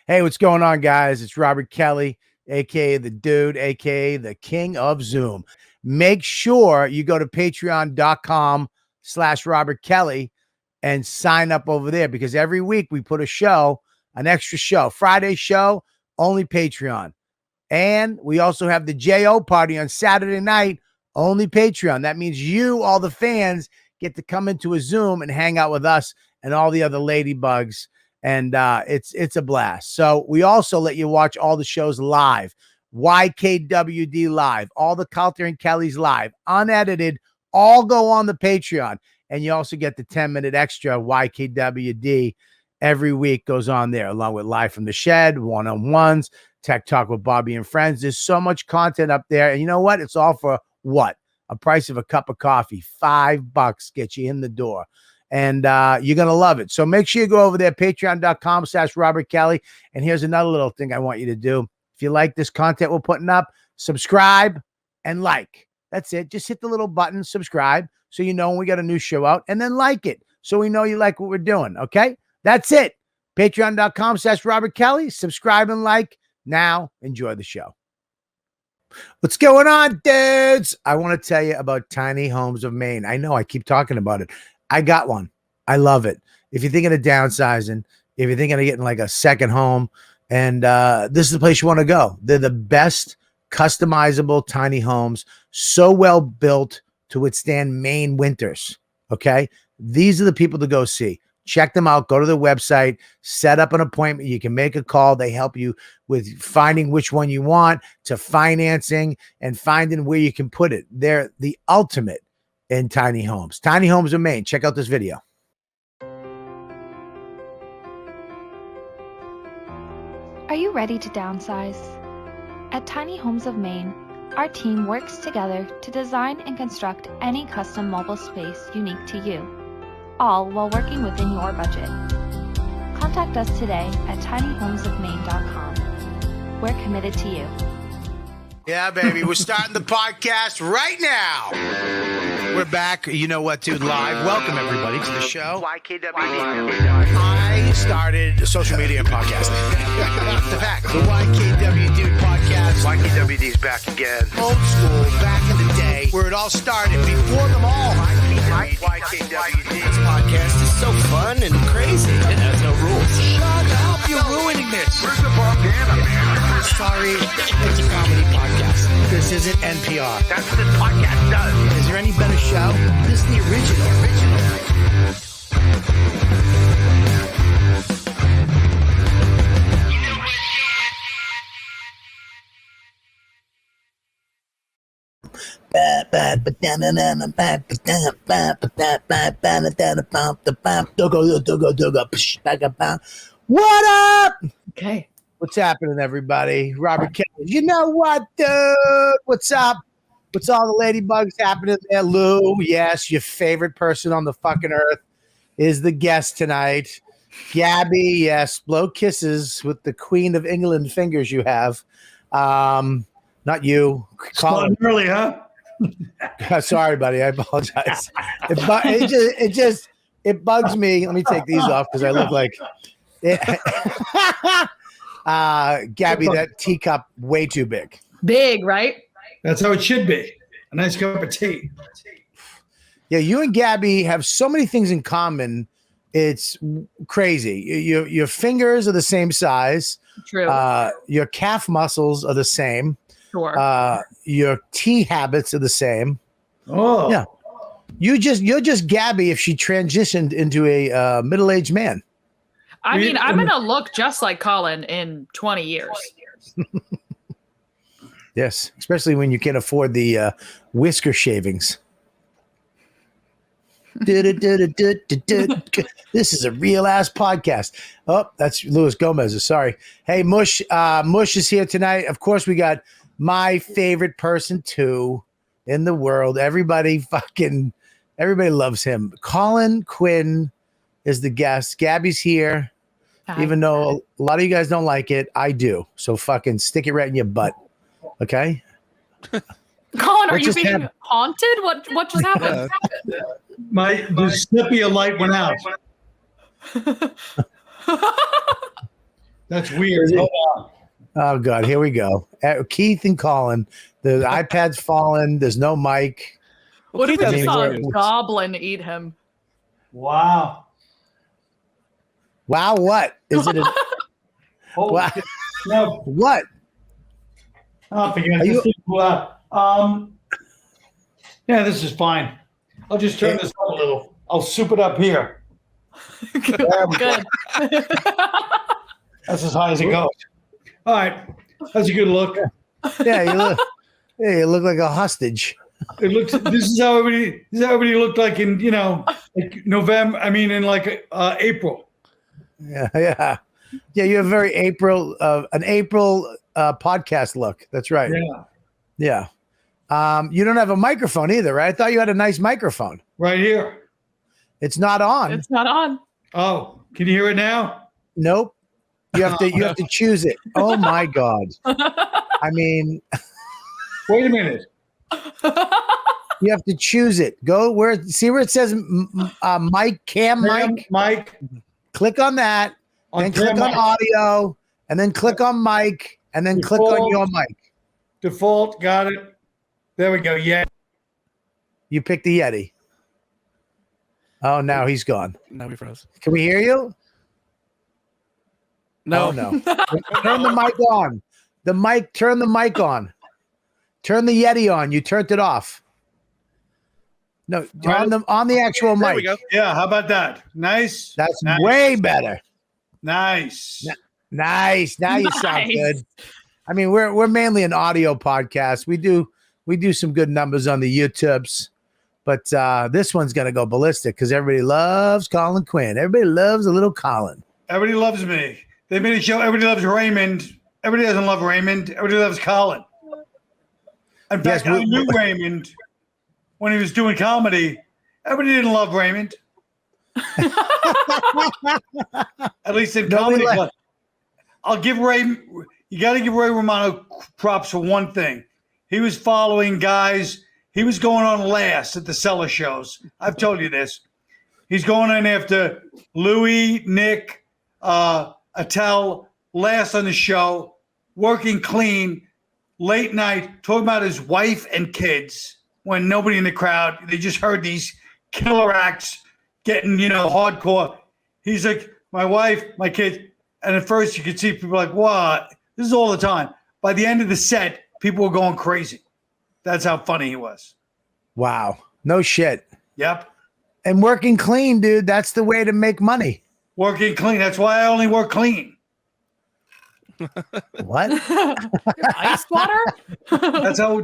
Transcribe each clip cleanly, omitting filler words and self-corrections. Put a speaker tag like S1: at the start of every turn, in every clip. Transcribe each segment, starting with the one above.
S1: Hey, what's going on, guys? It's Robert Kelly, aka the dude, aka the king of Zoom. Make sure you go to patreon.com/Robert Kelly and sign up over there, because every week we put a show, an extra show. Friday show, only Patreon. And we also have the JO party on Saturday night, only Patreon. That means you, all the fans, get to come into a Zoom and hang out with us and all the other ladybugs. And it's a blast. So we also let you watch all the shows live. YKWD live, all the Calter and Kelly's live, unedited, all go on the Patreon. And you also get the 10-minute extra YKWD every week goes on there, along with Live from the Shed, one-on-ones, Tech Talk with Bobby and Friends. There's so much content up there. And you know what? It's all for what? A price of a cup of coffee. $5 gets you in the door. And you're going to love it. So make sure you go over there, patreon.com/Robert Kelly. And here's another little thing I want you to do. If you like this content we're putting up, subscribe and like. That's it. Just hit the little button, subscribe, so you know when we got a new show out, and then like it so we know you like what we're doing. Okay? That's it. Patreon.com/Robert Kelly. Subscribe and like. Now, enjoy the show. What's going on, dudes? I want to tell you about Tiny Homes of Maine. I know I keep talking about it. I got one. I love it. If you're thinking of downsizing, if you're thinking of getting like a second home, and this is the place you want to go. They're the best customizable tiny homes, so well built to withstand Maine winters. Okay? These are the people to go see. Check them out. Go to their website. Set up an appointment. You can make a call. They help you with finding which one you want, to financing, and finding where you can put it. They're the ultimate in tiny homes. Tiny Homes of Maine. Check out this video.
S2: Are you ready to downsize? At Tiny Homes of Maine, our team works together to design and construct any custom mobile space unique to you, all while working within your budget. Contact us today at tinyhomesofmaine.com. We're committed to you.
S1: Yeah, baby. We're starting the podcast right now. We're back. You know what, dude? Live. Welcome, everybody, to the show. YKWD. I started social media and podcasting. The fact. The YKWD podcast. YKWD's back again. Old school, back in the day, where it all started. Before them all. YKWD. This podcast is so fun and crazy. It has no rules. Shut up. You're ruining this.
S3: Where's the propaganda, man?
S1: Sorry, it's a comedy podcast. This isn't NPR.
S3: That's what this podcast does.
S1: Is there any better show? This is the original. What up?
S4: Okay.
S1: What's happening, everybody? Robert Kelly. You know what, dude? What's up? What's all the ladybugs happening there? Lou, yes, your favorite person on the fucking earth is the guest tonight. Gabby, yes, blow kisses with the Queen of England fingers you have. Not you.
S4: Colin early, huh?
S1: Sorry, buddy. I apologize. It bugs me. Let me take these off because I look like it. Gabby, that teacup way too big.
S5: Big, right?
S4: That's how it should be. A nice cup of tea.
S1: Yeah, you and Gabby have so many things in common. It's crazy. Your fingers are the same size.
S5: True.
S1: Your calf muscles are the same.
S5: Sure.
S1: Your tea habits are the same.
S4: Oh.
S1: Yeah. You're just Gabby if she transitioned into a middle-aged man.
S5: I mean, I'm going to look just like Colin in 20 years.
S1: Yes, especially when you can afford the whisker shavings. This is a real-ass podcast. Oh, that's Luis Gomez. Sorry. Hey, Mush. Mush is here tonight. Of course, we got my favorite person, too, in the world. Everybody loves him. Colin Quinn is the guest. Gabby's here. Hi. Even though a lot of you guys don't like it, I do. So fucking stick it right in your butt. Okay?
S5: Colin, are you being haunted? What just happened?
S4: The Snippia light went out. That's weird. Hold on.
S1: Oh God, here we go. Keith and Colin. The iPad's fallen. There's no mic.
S5: What if we
S1: I
S5: just
S1: mean,
S5: saw a
S1: we're-
S5: goblin eat him?
S4: Wow.
S1: Wow, what is it?
S4: Holy
S1: Wow.
S4: shit. No,
S1: What?
S4: I forget.
S1: Are you-
S4: Yeah, this is fine. I'll just turn this up a little. I'll soup it up here.
S5: Good.
S4: That's as high as it goes. All right. That's a good look.
S1: Yeah, you look like a hostage.
S4: It looks. This is how everybody looked like in like November. I mean, in like April.
S1: Yeah. You have very an April podcast look. That's right.
S4: Yeah.
S1: Yeah. You don't have a microphone either, right? I thought you had a nice microphone.
S4: Right here.
S1: It's not on.
S5: It's not on.
S4: Oh, can you hear it now?
S1: Nope. You have to choose it. Oh my God. I mean,
S4: Wait a minute.
S1: you have to choose it. Go see where it says mic, cam mic.
S4: Mike.
S1: Click on that. Then click
S4: cam
S1: on
S4: mic.
S1: audio, and then click on mic, and then click on your mic.
S4: Default. Got it. There we go. Yeah.
S1: You picked the Yeti. Oh, now he's gone.
S6: Now we froze.
S1: Can we hear you?
S6: No,
S1: Oh, no. Turn the mic on. Turn the mic on. Turn the Yeti on. You turned it off. No, on the actual
S6: There
S1: mic.
S6: we go.
S4: Yeah. How about that? Nice.
S1: That's
S4: Nice.
S1: way better.
S4: Nice.
S1: Nice. Now you sound
S5: Nice.
S1: good. I mean, we're mainly an audio podcast. We do some good numbers on the YouTubes, but this one's gonna go ballistic because everybody loves Colin Quinn. Everybody loves a little Colin.
S4: Everybody loves me. They made a show. Everybody loves Raymond. Everybody doesn't love Raymond. Everybody loves Colin. In fact,
S1: Yes,
S4: I knew Raymond when he was doing comedy. Everybody didn't love Raymond. At least in
S1: Nobody
S4: comedy.
S1: liked-
S4: But I'll give Ray. You got to give Ray Romano props for one thing. He was following guys. He was going on last at the cellar shows. I've told you this. He's going in after Louis, Nick, Attell, last on the show, working clean, late night, talking about his wife and kids when nobody in the crowd, they just heard these killer acts getting, hardcore. He's like, my wife, my kids. And at first you could see people like, what? This is all the time. By the end of the set, people were going crazy. That's how funny he was.
S1: Wow. No shit.
S4: Yep.
S1: And working clean, dude, that's the way to make money.
S4: Working clean. That's why I only work clean.
S1: What?
S5: Ice water?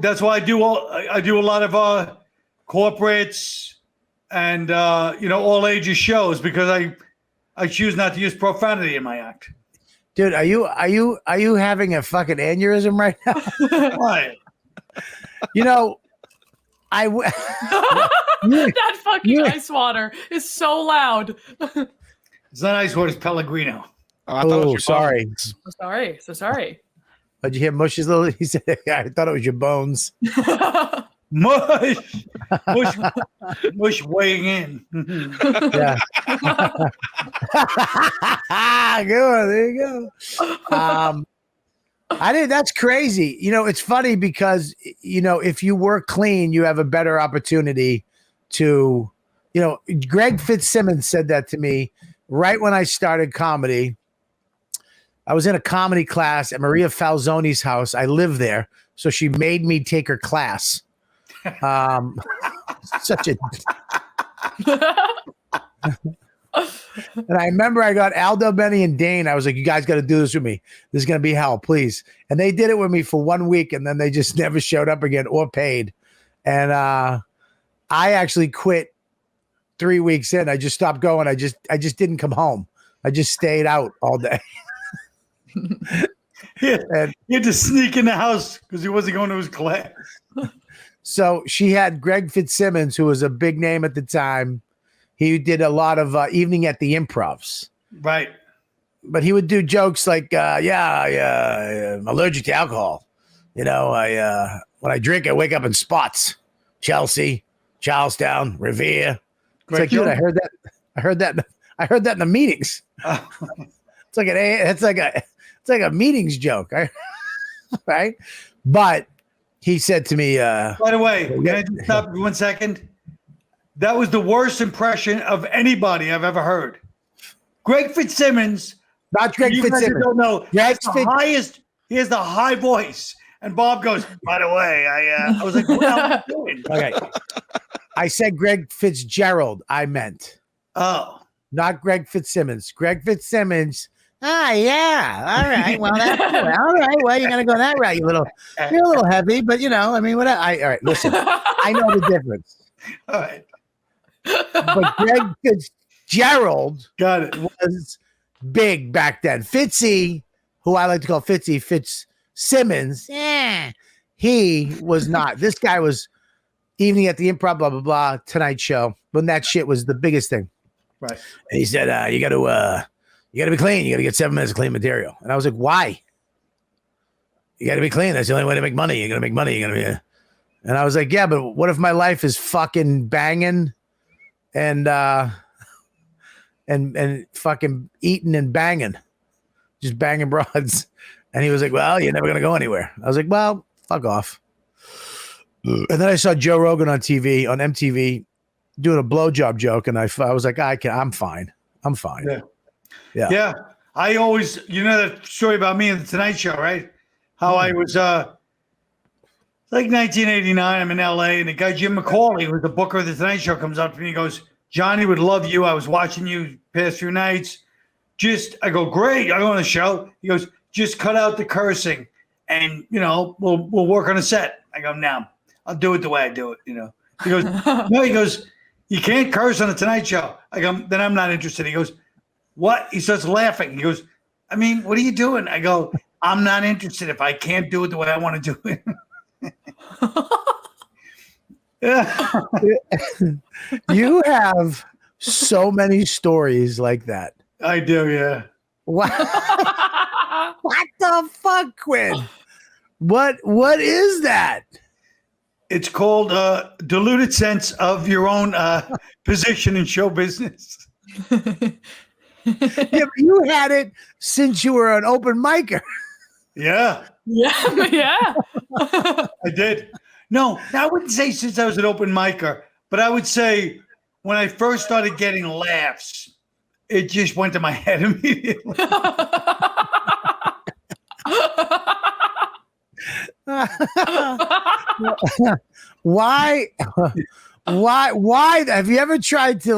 S4: That's why I do a lot of corporates and all ages shows because I choose not to use profanity in my act.
S1: Dude, are you having a fucking aneurysm right now?
S4: Right.
S5: That fucking ice water is so loud.
S4: It's not ice water, it's Pellegrino.
S6: Oh, I thought it was
S1: Oh,
S6: your
S1: sorry.
S6: bones.
S5: So sorry.
S1: Did you hear Mush's little? He said, I thought it was your bones.
S4: Mush weighing in.
S1: Yeah. Good one. There you go. That's crazy. It's funny because, if you work clean, you have a better opportunity to, Greg Fitzsimmons said that to me right when I started comedy. I was in a comedy class at Maria Falzoni's house. I live there. So she made me take her class. Such a. And I remember I got Aldo, Benny, and Dane. I was like, you guys got to do this with me. This is going to be hell, please. And they did it with me for 1 week, and then they just never showed up again or paid. And I actually quit 3 weeks in. I just stopped going. I just didn't come home. I just stayed out all day.
S4: He had to sneak in the house because he wasn't going to his class.
S1: So she had Greg Fitzsimmons, who was a big name at the time. He did a lot of evening at the improvs.
S4: Right.
S1: But he would do jokes like, I'm allergic to alcohol. When I drink, I wake up in spots. Chelsea, Charlestown, Revere. It's like, dude, I heard that in the meetings. It's like It's like a meetings joke, right? Right? But he said to me,
S4: By the way, can I just stop you 1 second? That was the worst impression of anybody I've ever heard. Greg Fitzsimmons.
S1: not Greg
S4: You guys
S1: Fitzsimmons.
S4: don't know.
S1: Greg
S4: He's the highest. He has the high voice. And Bob goes, by the way, I was like, what the hell are you doing?
S1: Okay. I said Greg Fitzgerald, I meant.
S4: Oh.
S1: Not Greg Fitzsimmons. Greg Fitzsimmons. Ah, yeah. All right. Well, that's all right. Well, you're gonna go that route. You're a little heavy, but all right. Listen, I know the difference.
S4: All right.
S1: But Greg Fitzgerald
S4: Got it.
S1: was big back then. Fitzy, who I like to call Fitzsimmons, he was not. This guy was Evening at the Improv, blah blah blah, Tonight Show. When that shit was the biggest thing.
S4: Right.
S1: And he said, you got to be clean. You got to get 7 minutes of clean material. And I was like, why? You got to be clean. That's the only way to make money. You're going to make money. You're going to be. And I was like, yeah, but what if my life is fucking banging and fucking eating and banging, just banging broads? And he was like, well, you're never going to go anywhere. I was like, well, fuck off. And then I saw Joe Rogan on TV, on MTV, doing a blowjob joke. And I was like, I'm fine. I'm fine. Yeah. I always,
S4: that story about me and the Tonight Show, right? How I was, like 1989, I'm in LA, and the guy, Jim McCauley, who was the booker of the Tonight Show, comes up to me and goes, Johnny would love you. I was watching you past few nights. I go, great. I go on the show. He goes, just cut out the cursing and, we'll work on a set. I go, no, I'll do it the way I do it, He goes, no, he goes, you can't curse on the Tonight Show. I go, then I'm not interested. He goes, what? He starts laughing. He goes, I mean, what are you doing? I go, I'm not interested if I can't do it the way I want to do it.
S1: You have so many stories like that.
S4: I do, yeah.
S1: What? What the fuck, Quinn? What is that?
S4: It's called diluted sense of your own position in show business.
S1: Yeah, but you had it since you were an open micer.
S4: Yeah.
S5: Yeah.
S4: I did. No, I wouldn't say since I was an open micer, but I would say when I first started getting laughs, it just went to my head immediately.
S1: Why have you ever tried to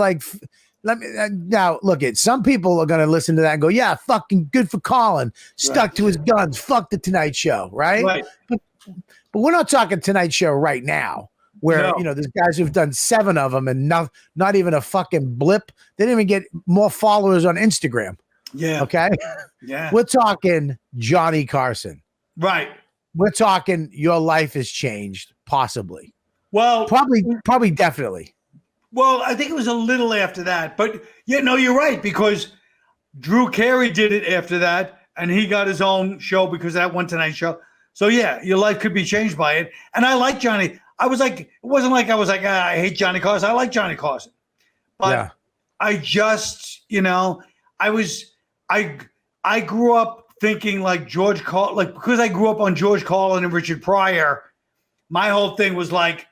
S1: let me now look at some people are going to listen to that and go, yeah, fucking good for Colin, stuck to his guns, fuck the Tonight Show, right? But we're not talking Tonight Show right now where there's guys who've done 7 of them and not even a fucking blip. They didn't even get more followers on Instagram.
S4: Yeah.
S1: Okay.
S4: Yeah.
S1: We're talking Johnny Carson.
S4: Right.
S1: We're talking your life has changed, possibly.
S4: Well,
S1: probably definitely.
S4: Well, I think it was a little after that, but you're right, because Drew Carey did it after that, and he got his own show because of that one Tonight Show. So yeah, your life could be changed by it. And I like Johnny. I was like, it wasn't like I was like, I hate Johnny Carson. I like Johnny Carson, but I just, I grew up thinking like George Carlin, like because I grew up on George Carlin and Richard Pryor, my whole thing was like,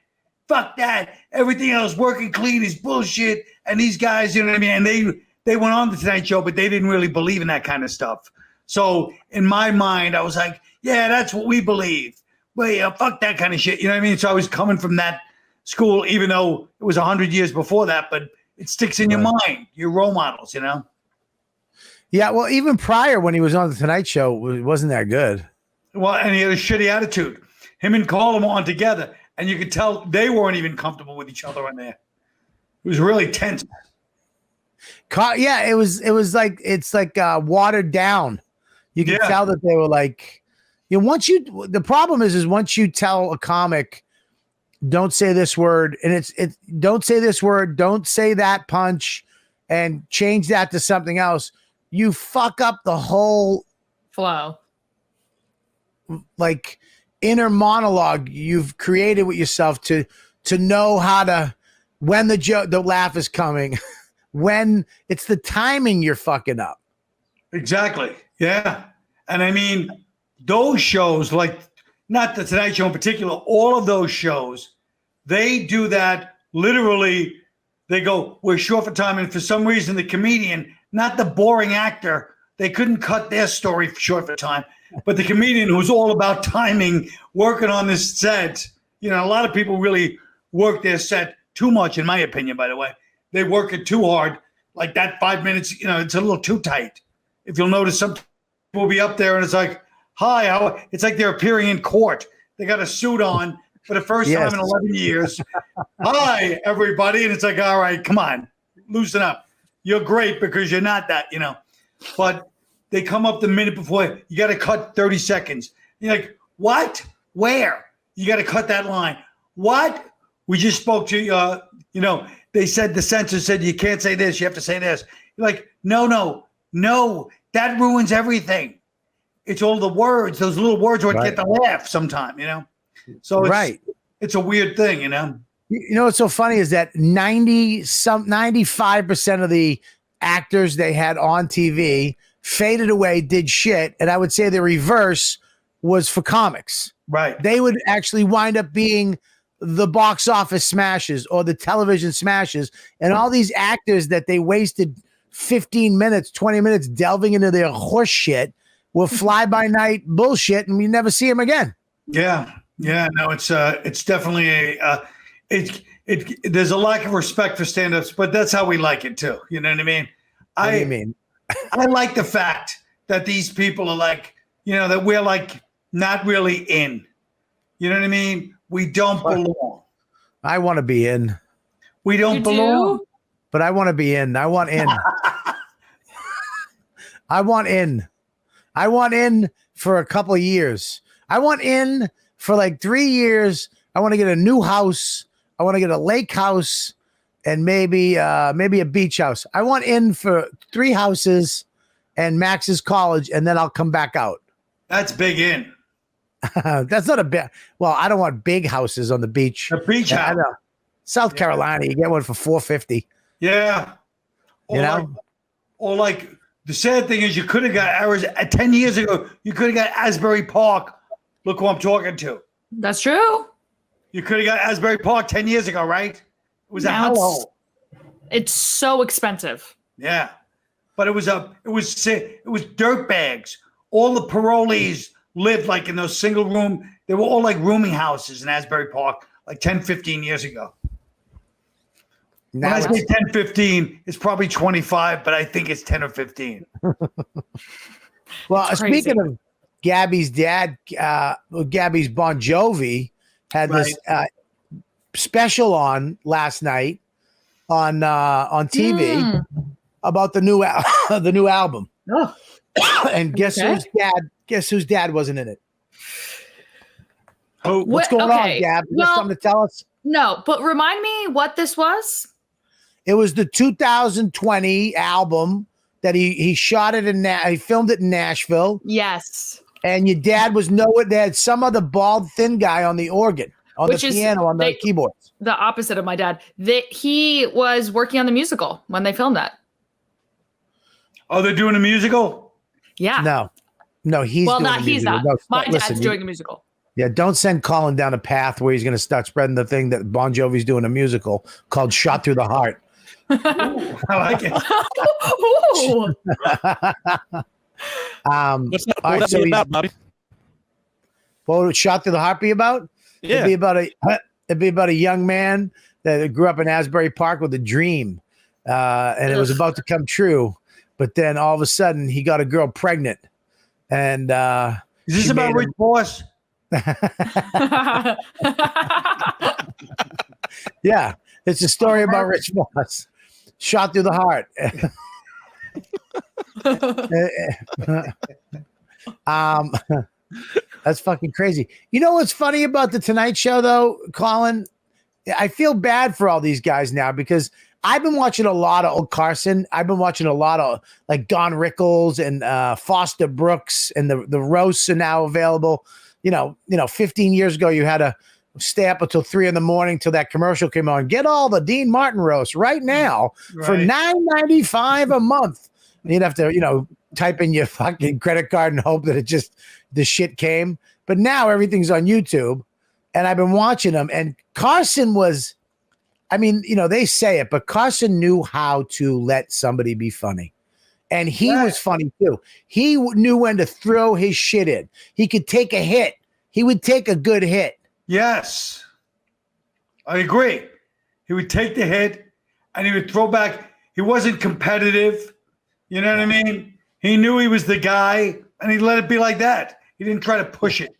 S4: fuck that. Everything else working clean is bullshit. And these guys, you know what I mean? And they went on the Tonight Show, but they didn't really believe in that kind of stuff. So in my mind, I was like, yeah, that's what we believe. Well, yeah, fuck that kind of shit. You know what I mean? So I was coming from that school, even though it was 100 years before that, but it sticks in your mind, your role models, Yeah,
S1: well, even Pryor, when he was on the Tonight Show, it wasn't that good.
S4: Well, and he had a shitty attitude. Him and Colin were on together. And you could tell they weren't even comfortable with each other on there. It was really tense.
S1: Yeah, it was like it's like watered down. You can tell that they were like, the problem is once you tell a comic, don't say this word, and it's don't say this word, don't say that punch, and change that to something else, you fuck up the whole
S5: flow.
S1: Like inner monologue you've created with yourself to know how to, when the laugh is coming, when it's the timing you're fucking up.
S4: Exactly. Yeah. And I mean, those shows, like not the Tonight Show in particular, all of those shows, they do that literally. They go, we're short for time. And for some reason, the comedian, not the boring actor, they couldn't cut their story short for time. But the comedian who's all about timing, working on this set, a lot of people really work their set too much, in my opinion, by the way. They work it too hard. Like that 5 minutes, it's a little too tight. If you'll notice, some people will be up there and it's like, hi, it's like they're appearing in court. They got a suit on for the first time in 11 years. Hi, everybody. And it's like, all right, come on, loosen up. You're great because you're not that, But they come up the minute before, you got to cut 30 seconds. You're like, what? Where? You got to cut that line. What? We just spoke to, they said the censor said you can't say this, you have to say this. You're like, no, that ruins everything. It's all the words. Those little words would get the laugh sometime, So it's a weird thing, You know
S1: what's so funny is that 95% of the actors they had on TV faded away, did shit, and I would say the reverse was for comics.
S4: Right.
S1: They would actually wind up being the box office smashes or the television smashes, and all these actors that they wasted 15 minutes, 20 minutes delving into their horse shit will fly by night bullshit, and we never see them again.
S4: Yeah. No, it's definitely there's a lack of respect for stand-ups, but that's how we like it too. You know what I mean?
S1: What do you mean?
S4: I like the fact that these people are like, that we're like not really in. You know what I mean? We don't belong.
S1: I want to be in.
S4: We don't belong.
S1: But I want to be in. I want in. I want in. I want in for a couple of years. I want in for like 3 years. I want to get a new house. I want to get a lake house and maybe a beach house. I want in for 3 houses and Max's college, and then I'll come back out.
S4: That's big in.
S1: That's not a big. Well, I don't want big houses on the beach.
S4: A beach house.
S1: I know. South Carolina, you get one for $450.
S4: Yeah. Or like the sad thing is, you could have got 10 years ago. You could have got Asbury Park. Look who I'm talking to.
S5: That's true.
S4: You could have got Asbury Park 10 years ago, right? It was a hellhole.
S5: It's so expensive.
S4: Yeah, but it was dirt bags. All the parolees lived like in those single room. They were all like rooming houses in Asbury Park like 10, 15 years ago. When I say 10, 15, it's probably 25, but I think it's 10 or 15.
S1: Well, speaking of Gabby's dad, Gabby's Bon Jovi had this special on last night on TV about the new album.
S5: Oh.
S1: And guess whose dad wasn't in it? What's going on, Gab? You got something to tell us?
S5: No, but remind me what this was.
S1: It was the 2020 album that he shot it he filmed it in Nashville.
S5: Yes.
S1: And your dad was nowhere. They had some other bald, thin guy on the organ, on the piano, on the keyboards.
S5: The opposite of my dad. He was working on the musical when they filmed that.
S4: Oh, they're doing a musical?
S5: Yeah.
S1: No, he's doing the musical.
S5: Not. My dad's doing the musical.
S1: Yeah, don't send Colin down a path where he's going to start spreading the thing that Bon Jovi's doing a musical called "Shot Through the Heart."
S4: Ooh, I like it.
S6: What's that be about, Bobby?
S1: What would "Shot Through the Heart" be about?
S6: Yeah.
S1: It'd be about a young man that grew up in Asbury Park with a dream, and it was about to come true. But then all of a sudden, he got a girl pregnant, and
S4: is this about Rich Vos?
S1: Yeah, it's a story about Rich Vos. Shot through the heart. That's fucking crazy. You know what's funny about the Tonight Show, though, Colin? I feel bad for all these guys now because I've been watching a lot of old Carson. I've been watching a lot of like Don Rickles and Foster Brooks, and the roasts are now available. 15 years ago, you had to stay up until 3 a.m. till that commercial came on. Get all the Dean Martin roast right now for $9.95 a month. And you'd have to, type in your fucking credit card and hope that the shit came. But now everything's on YouTube, and I've been watching them. And Carson was, I mean, they say it, but Carson knew how to let somebody be funny. And he was funny too. He knew when to throw his shit in. He could take a hit. He would take a good hit.
S4: Yes. I agree. He would take the hit and he would throw back. He wasn't competitive. You know what I mean? He knew he was the guy and he let it be like that. He didn't try to push it.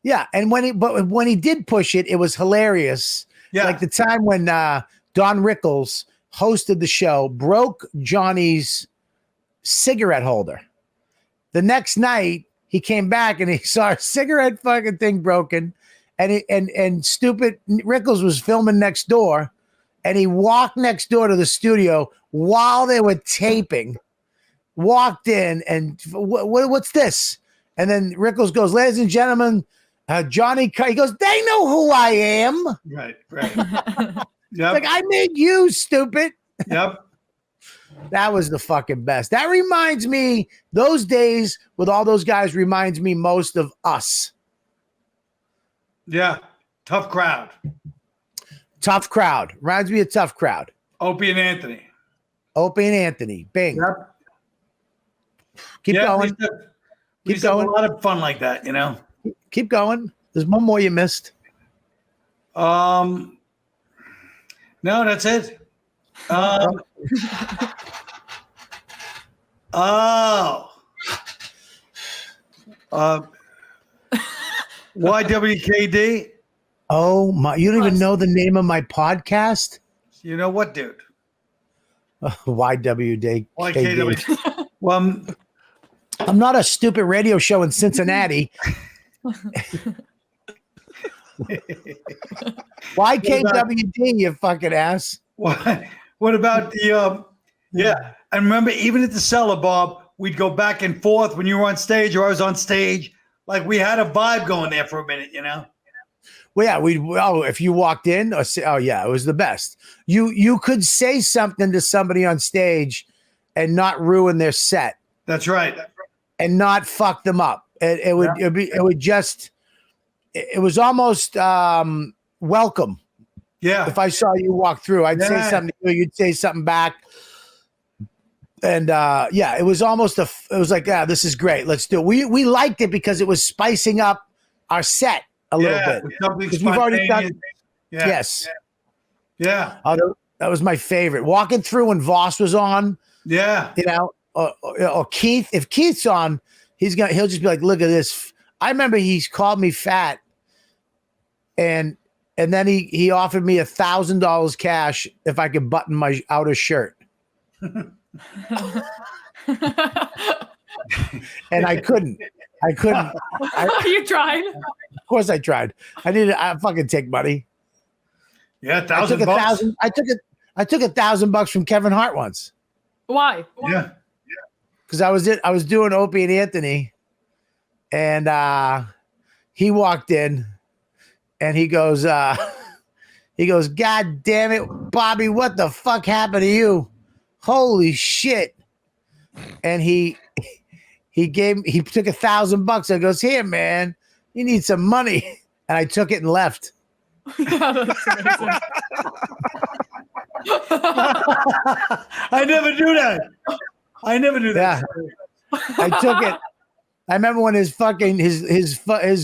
S1: Yeah. And when he did push it, it was hilarious.
S4: Yeah.
S1: Like the time when Don Rickles hosted the show, broke Johnny's cigarette holder. The next night, he came back and he saw a cigarette fucking thing broken, and stupid Rickles was filming next door, and he walked next door to the studio while they were taping. Walked in and what's this? And then Rickles goes, "Ladies and gentlemen, Johnny." He goes, "They know who I am."
S4: Right. Yep.
S1: Like, I made you, stupid.
S4: Yep.
S1: That was the fucking best. That reminds me, those days with all those guys reminds me most of us.
S4: Yeah. Tough crowd.
S1: Tough crowd. Reminds me of tough crowd.
S4: Opie and Anthony.
S1: Opie and Anthony. Bing.
S4: Yep.
S1: Keep going.
S4: We used to have a lot of fun like that,
S1: Keep going. There's one more you missed.
S4: No, that's it. YWKD.
S1: Oh my! You don't even know the name of my podcast?
S4: You know what, dude?
S1: YWD.
S4: YKWD. Well,
S1: I'm not a stupid radio show in Cincinnati. YKWD, you fucking ass.
S4: What about the yeah? I remember even at the cellar, Bob, we'd go back and forth when you were on stage or I was on stage. Like we had a vibe going there for a minute,
S1: Well, yeah, if you walked in, yeah, it was the best. You could say something to somebody on stage and not ruin their set.
S4: That's right.
S1: And not fuck them up. It was almost welcome.
S4: Yeah.
S1: If I saw you walk through, I'd say something to you, you'd say something back. And yeah, it was almost it was like, yeah, this is great. Let's do it. We liked it because it was spicing up our set a little bit. Because we've already done.
S4: Yeah.
S1: Yes.
S4: Yeah.
S1: That was my favorite. Walking through when Vos was on.
S4: Yeah.
S1: Or Keith. If Keith's on, he'll just be like, look at this. I remember he's called me fat, and then he offered me $1,000 cash if I could button my outer shirt. And I couldn't.
S5: You tried.
S1: Of course I tried. I fucking take money.
S4: Yeah, $1,000.
S1: I took $1,000 from Kevin Hart once.
S5: Why?
S4: Yeah.
S1: Because I was doing Opie and Anthony, and he walked in, and he goes, "God damn it, Bobby, what the fuck happened to you? Holy shit!" And he took $1,000. I goes, "Here, man, you need some money," and I took it and left.
S5: That's amazing.
S4: I never do that.
S1: Yeah. I took it. I remember when his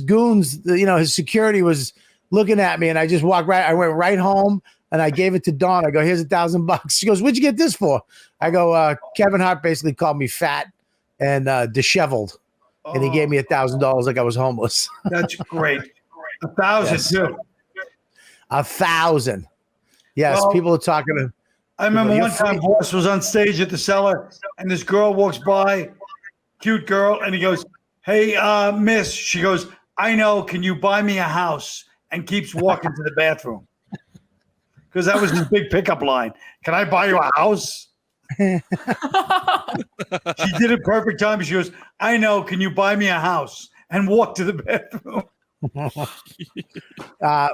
S1: goons, his security was looking at me, and I just walked right. I went right home, and I gave it to Dawn. I go, "Here's $1,000." She goes, "What'd you get this for?" I go, "Kevin Hart basically called me fat and disheveled, and he gave me $1,000 like I was homeless."
S4: That's great. 1,000
S1: Yes.
S4: too.
S1: 1,000. Yes,
S4: Well,
S1: people are talking to.
S4: I remember
S1: You're
S4: one time Vos was on stage at the cellar, and this girl walks by, cute girl, and he goes, "Hey, miss," she goes, "I know, can you buy me a house?" And keeps walking to the bathroom. Because that was his big pickup line. "Can I buy you a house?" She did it perfect time. She goes, "I know, can you buy me a house?" And walked to the bathroom.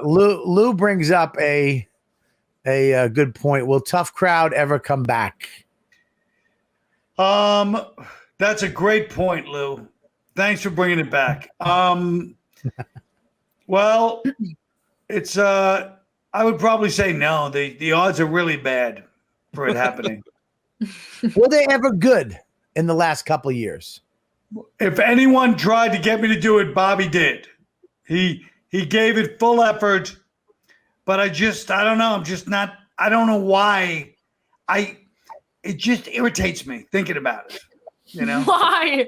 S1: Lou brings up a good point. Will Tough Crowd ever come back?
S4: That's a great point, Lou. Thanks for bringing it back. Well, it's I would probably say no. The odds are really bad for it happening.
S1: Were they ever good in the last couple of years?
S4: If anyone tried to get me to do it, Bobby did. He gave it full effort, but I don't know. I'm just not. I don't know why. It just irritates me thinking about it. You know
S5: Why?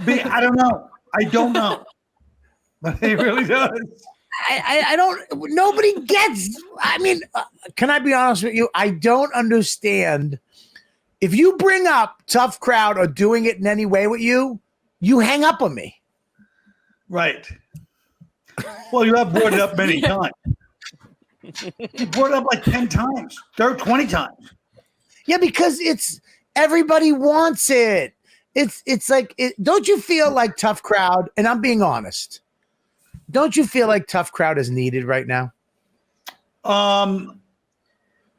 S4: I don't know. I don't know, but it really does.
S1: I don't. Nobody gets. I mean, can I be honest with you? I don't understand. If you bring up Tough Crowd or doing it in any way with you, you hang up on me.
S4: Right. Well, you have brought it up many times. You brought it up like 10 times, 20 times.
S1: Yeah, because everybody wants it. It's like, don't you feel like Tough Crowd? And I'm being honest. Don't you feel like Tough Crowd is needed right now?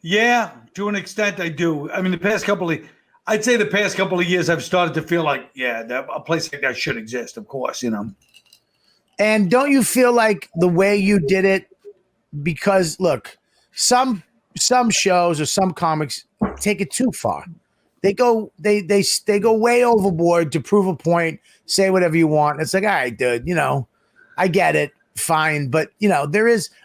S4: Yeah, to an extent, I do. I mean, I'd say the past couple of years, I've started to feel like, a place like that should exist, of course, you know.
S1: And don't you feel like the way you did it, because look, some shows or some comics take it too far. They go way overboard to prove a point, say whatever you want. It's like, all right, dude, you know, I get it, fine, but you know,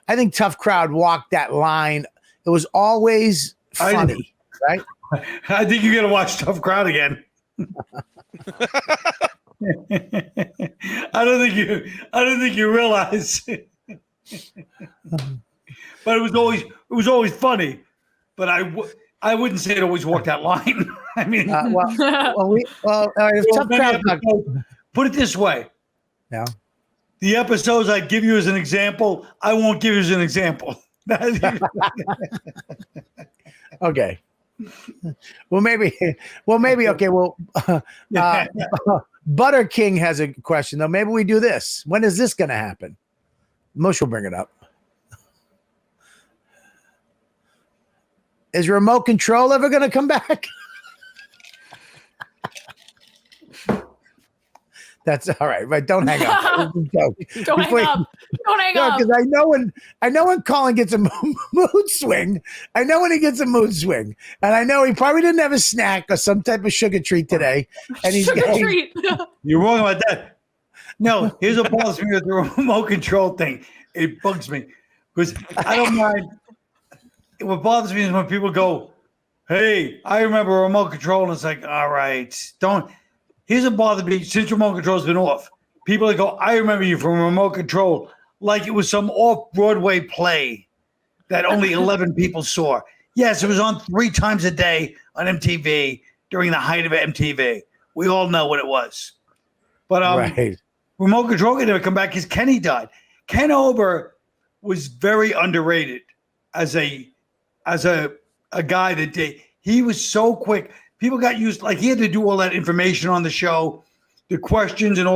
S1: I think Tough Crowd walked that line. It was always funny, right?
S4: I think you got to watch Tough Crowd again. I don't think you realize. But it was always funny. But I wouldn't say it always walked that line. I mean,
S1: if Tough Crowd,
S4: put it this way.
S1: Yeah.
S4: The episodes I give you as an example, I won't give you as an example.
S1: Okay. Well, maybe. Okay. Well, Butter King has a question though. Maybe we do this. When is this going to happen? Mush will bring it up. Is remote control ever going to come back? That's all right. Right. Don't hang up.
S5: Don't hang up. Don't hang up.
S1: Because I know when Colin gets a mood swing. I know when he gets a mood swing. And I know he probably didn't have a snack or some type of sugar treat today. And he's
S5: treat.
S4: You're wrong about that. No, here's what bothers me with the remote control thing. It bugs me. Because I don't mind. What bothers me is when people go, hey, I remember remote control. And it's like, all right, don't. Here's what bothered me since remote control's been off. People that go, I remember you from remote control, like it was some off-Broadway play that only 11 people saw. Yes, it was on 3 times a day on MTV during the height of MTV. We all know what it was. But
S1: right.
S4: Remote control can never come back because Kenny died. Ken Ober was very underrated as a guy that did. He was so quick. People got used, like he had to do all that information on the show, the questions and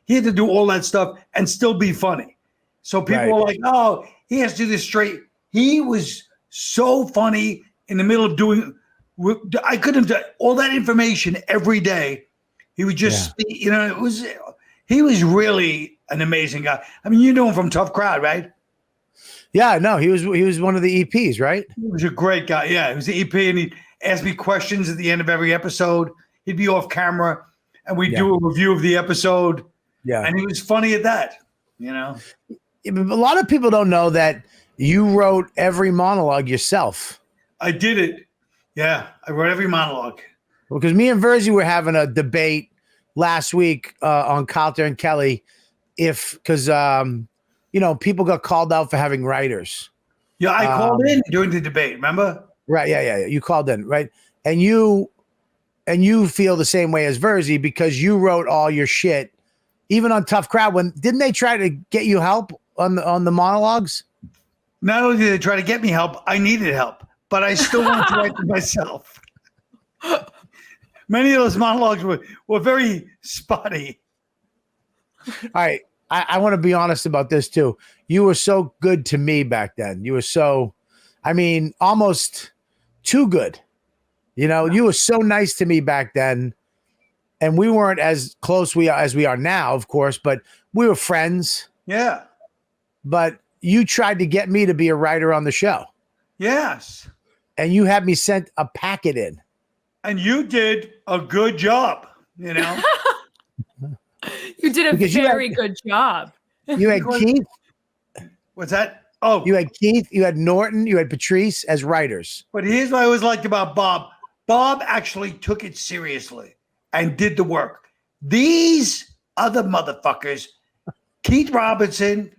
S4: he had to do all that stuff and still be funny. So people were like, oh, he has to do this straight. He was so funny in the middle of doing, I couldn't do all that information every day. He would just, he was really an amazing guy. I mean, you know him from Tough Crowd, right?
S1: Yeah, no, he was one of the EPs, right?
S4: He was a great guy. Yeah, he was the EP and he ask me questions at the end of every episode. He'd be off camera and we'd do a review of the episode. Yeah. And he was funny at that, you know?
S1: A lot of people don't know that you wrote every monologue yourself.
S4: I did it. Yeah. I wrote every monologue.
S1: Well, because me and Verzi were having a debate last week on Calter and Kelly because people got called out for having writers.
S4: Yeah, I called in during the debate, remember?
S1: Right. Yeah. You called in, right? And you feel the same way as Verzi because you wrote all your shit, even on Tough Crowd. Didn't they try to get you help on the monologues?
S4: Not only did they try to get me help, I needed help, but I still wanted to write them myself. Many of those monologues were very spotty.
S1: All right. I want to be honest about this too. You were so good to me back then. You were so, almost too good. You were so nice to me back then. And we weren't as close as we are now, of course, but we were friends.
S4: Yeah.
S1: But you tried to get me to be a writer on the show.
S4: Yes.
S1: And you had me sent a packet in.
S4: And you did a good job,
S5: You did a very good job.
S1: You had Keith.
S4: What's that? Oh.
S1: You had Keith, you had Norton, you had Patrice as writers.
S4: But here's what I always liked about Bob. Bob actually took it seriously and did the work. These other motherfuckers, Keith Robinson,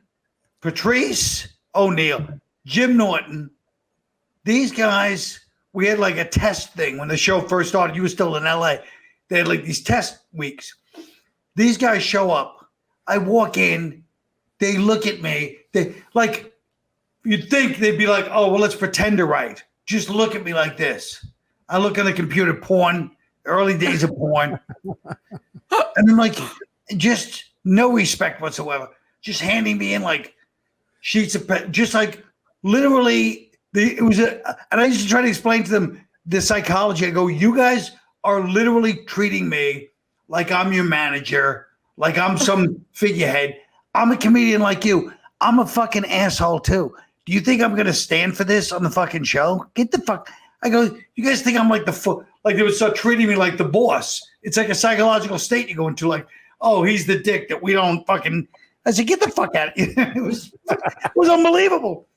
S4: Patrice O'Neill, Jim Norton, these guys, we had like a test thing when the show first started. You were still in LA. They had like these test weeks. These guys show up. I walk in. They look at me. They like, you'd think they'd be like, oh, well, let's pretend to write. Just look at me like this. I look on the computer, porn, early days of porn. And then like, just no respect whatsoever. Just handing me in like sheets of pen, just like literally and I used to try to explain to them the psychology. I go, you guys are literally treating me like I'm your manager, like I'm some figurehead. I'm a comedian like you. I'm a fucking asshole too. Do you think I'm going to stand for this on the fucking show? Get the fuck. I go, you guys think I'm like like they would start treating me like the boss. It's like a psychological state you go into, like, oh, he's the dick that we don't fucking. I said, get the fuck out of here. It was unbelievable.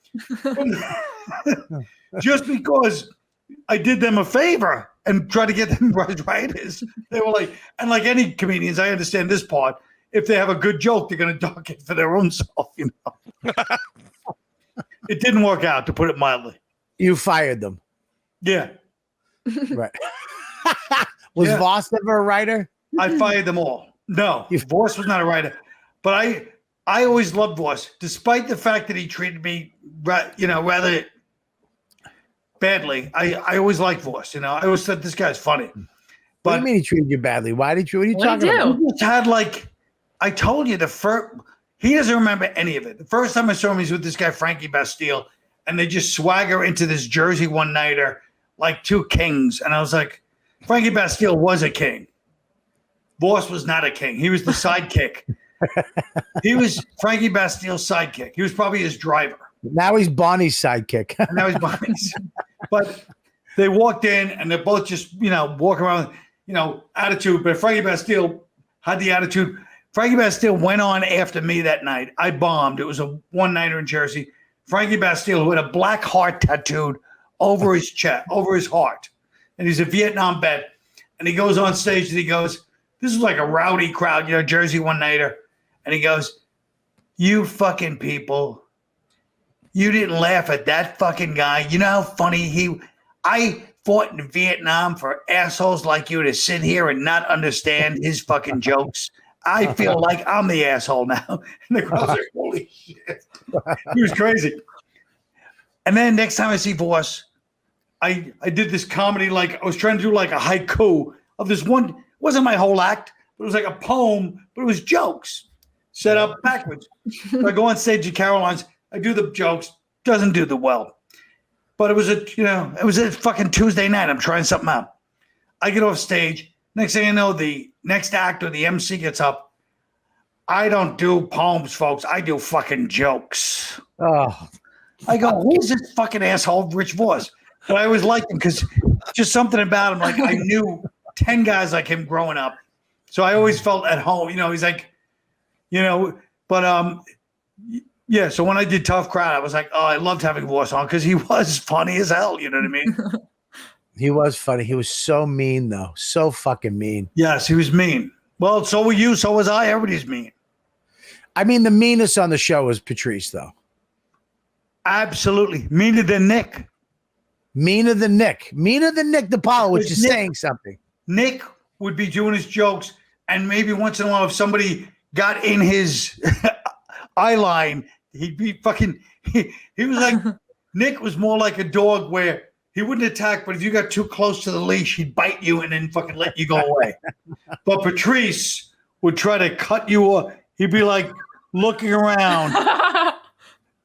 S4: Just because I did them a favor and tried to get them writers, they were like, and like any comedians, I understand this part. If they have a good joke, they're going to dock it for their own self, It didn't work out, to put it mildly.
S1: You fired them.
S4: Yeah.
S1: Right. Was Vos ever a writer?
S4: I fired them all. No, Vos was not a writer. But I always loved Vos, despite the fact that he treated me, rather badly. I always liked Vos. I always thought this guy's funny. But
S1: what do you mean he treated you badly? Why did you? What are you talking about?
S4: He just had like, I told you he doesn't remember any of it. The first time I saw him, he's with this guy Frankie Bastille, and they just swagger into this Jersey one-nighter like two kings. And I was like, Frankie Bastille was a king. Vos was not a king. He was the sidekick. He was Frankie Bastille's sidekick. He was probably his driver.
S1: Now he's Bonnie's sidekick.
S4: Now he's Bonnie's. But they walked in and they're both just, walk around, attitude. But Frankie Bastille had the attitude. Frankie Bastille went on after me that night. I bombed. It was a one-nighter in Jersey. Frankie Bastille, who had a black heart tattooed over his chest, over his heart. And he's a Vietnam vet. And he goes on stage and he goes, this is like a rowdy crowd, Jersey one-nighter. And he goes, you fucking people, you didn't laugh at that fucking guy. You know how funny I fought in Vietnam for assholes like you to sit here and not understand his fucking jokes. I feel like I'm the asshole now. And the crowd's like, holy shit. He was crazy. And then next time I see Vos, I did this comedy, like I was trying to do like a haiku of this one. It wasn't my whole act, but it was like a poem, but it was jokes set up backwards. So I go on stage at Caroline's, I do the jokes, doesn't do the well. But it was a fucking Tuesday night. I'm trying something out. I get off stage. Next thing I know, the next act or the MC gets up. I don't do poems, folks. I do fucking jokes.
S1: Oh.
S4: I go, who's this fucking asshole, Rich Vos? But I always liked him because just something about him. Like I knew 10 guys like him growing up. So I always felt at home. He's like, but yeah. So when I did Tough Crowd, I was like, oh, I loved having Vos on because he was funny as hell. You know what I mean?
S1: He was funny. He was so mean, though. So fucking mean.
S4: Yes, he was mean. Well, so were you. So was I. Everybody's mean.
S1: I mean, the meanest on the show was Patrice, though.
S4: Absolutely. Meaner than Nick.
S1: Meaner than Nick. Meaner than Nick DiPaolo, which is saying something. Nick
S4: would be doing his jokes, and maybe once in a while, if somebody got in his eye line, he'd be fucking. He was like, Nick was more like a dog where he wouldn't attack, but if you got too close to the leash, he'd bite you and then fucking let you go away. But Patrice would try to cut you off. He'd be like looking around,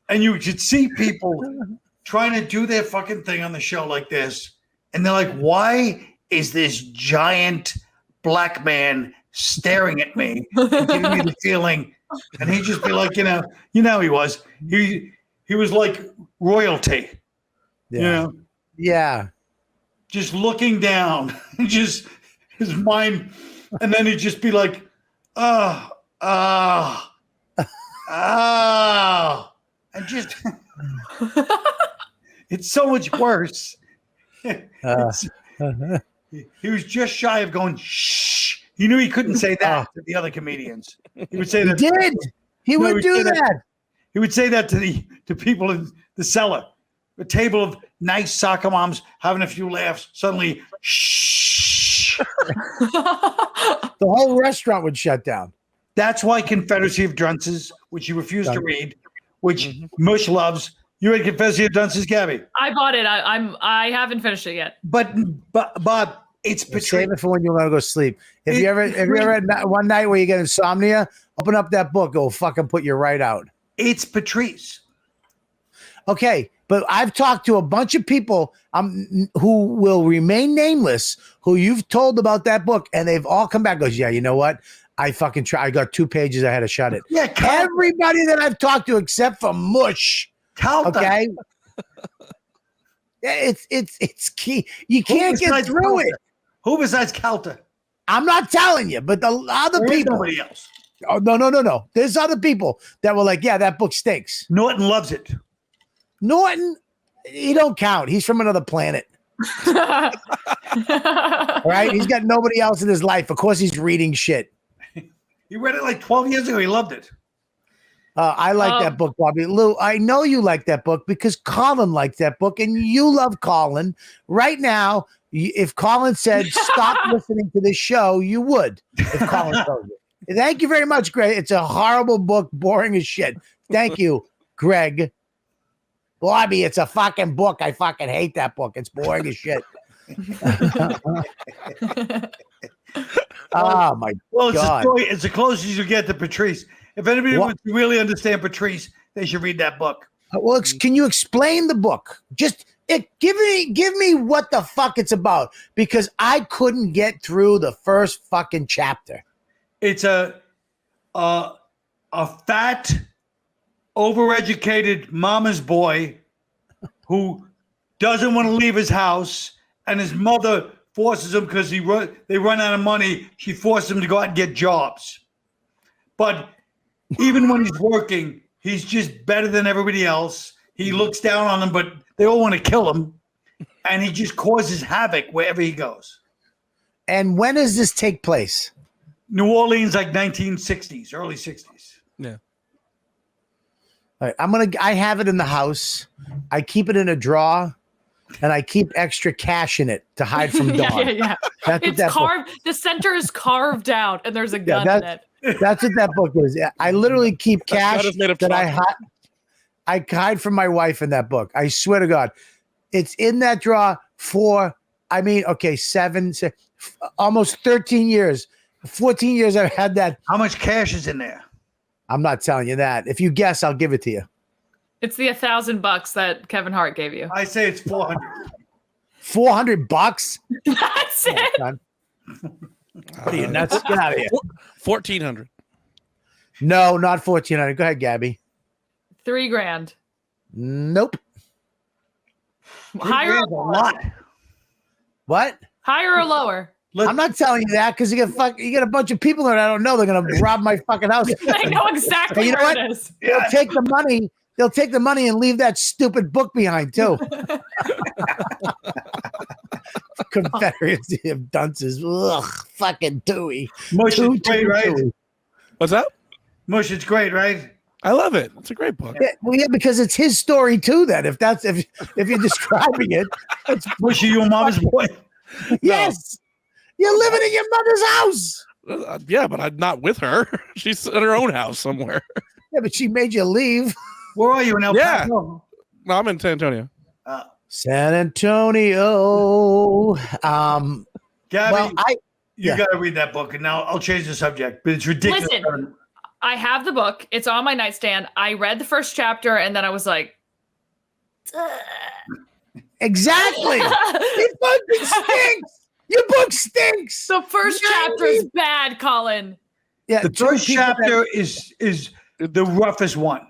S4: and you should see people trying to do their fucking thing on the show like this, And they're like, why is this giant black man staring at me and giving me the feeling? And he'd just be like, you know how he was. He was like royalty.
S1: Yeah.
S4: You know?
S1: Yeah.
S4: Just looking down, just his mind, and then he'd just be like, and just it's so much worse. He was just shy of going shh. He knew he couldn't say that to the other comedians. He would say that.
S1: He did. He would do that.
S4: He would say that to people in the cellar. A table of nice soccer moms having a few laughs. Suddenly, shh.
S1: The whole restaurant would shut down.
S4: That's why Confederacy of Dunces, which you refuse to read, which Mush loves. You read Confederacy of Dunces, Gabby?
S5: I bought it. I haven't finished it yet.
S4: But Bob, it's
S1: Save it for when you want to go sleep. If you ever had one night where you get insomnia, open up that book. It'll fucking put you right out.
S4: It's Patrice.
S1: Okay, but I've talked to a bunch of people who will remain nameless, who you've told about that book, and they've all come back and goes, yeah, you know what? I fucking tried. I got 2 pages. I had to shut it.
S4: Yeah,
S1: everybody that I've talked to except for Mush.
S4: Calta.
S1: Okay. It's key. You can't get through
S4: Calta?
S1: it.
S4: Who besides Calta?
S1: I'm not telling you, but the other people.
S4: Nobody else.
S1: Oh, no. There's other people that were like, yeah, that book stinks.
S4: Norton loves it.
S1: Norton, he don't count. He's from another planet. Right? He's got nobody else in his life. Of course, he's reading shit.
S4: He read it like 12 years ago. He loved it.
S1: I like that book, Bobby. Lou, I know you like that book because Colin liked that book, and you love Colin. Right now, if Colin said, stop listening to this show, you would, if Colin told you. Thank you very much, Greg. It's a horrible book, boring as shit. Thank you, Greg. Bobby, it's a fucking book. I fucking hate that book. It's boring as shit. Oh, my God.
S4: It's the closest you get to Patrice. If anybody wants to really understand Patrice, they should read that book.
S1: Well, can you explain the book? Just give me what the fuck it's about, because I couldn't get through the first fucking chapter.
S4: It's a fat, overeducated mama's boy who doesn't want to leave his house, and his mother forces him because they run out of money. She forces him to go out and get jobs. But even when he's working, he's just better than everybody else. He looks down on them, but they all want to kill him. And he just causes havoc wherever he goes.
S1: And when does this take place?
S4: New Orleans, like 1960s, early 60s.
S1: Yeah. All right, I have it in the house. I keep it in a drawer, and I keep extra cash in it to hide from Dawn.
S5: Yeah. It's carved. The center is carved out, and there's a gun in it.
S1: That's what that book is. I literally keep cash that I hide from my wife in that book. I swear to God. It's in that drawer for, almost 13 years. 14 years I've had that.
S4: How much cash is in there?
S1: I'm not telling you that. If you guess, I'll give it to you.
S5: It's the $1,000 that Kevin Hart gave you.
S4: I say it's 400.
S1: $400?
S5: That's it.
S1: What are you nuts? Get out of here.
S6: 1,400.
S1: No, not 1,400. Go ahead, Gabby.
S5: $3,000.
S1: Nope.
S5: Higher or
S4: a lot.
S1: What?
S5: Higher or lower?
S1: I'm not telling you that because you get a bunch of people that I don't know. They're gonna rob my fucking house.
S5: I know exactly where it is.
S1: They'll take the money. They'll take the money and leave that stupid book behind too. Confederacy of Dunces. Ugh, fucking Dewey.
S4: Mush, it's great, right?
S6: What's that?
S4: Mush, it's great, right?
S6: I love it. It's a great book.
S1: Yeah, because it's his story too. Then if you're describing it, it's
S4: Mush, are you a mama's boy?
S1: Yes. You're living in your mother's house.
S6: Yeah, but I'm not with her. She's in her own house somewhere.
S1: Yeah, but she made you leave.
S4: Where are you in El Paso?
S6: No, I'm in San Antonio.
S1: San Antonio.
S4: Gabby, you got to read that book, and now I'll change the subject, but it's ridiculous.
S5: Listen, I have the book. It's on my nightstand. I read the first chapter, and then I was like,
S1: Exactly. It fucking stinks. Your book stinks.
S5: The first chapter is bad, Colin.
S1: Yeah,
S4: The first chapter is the roughest one.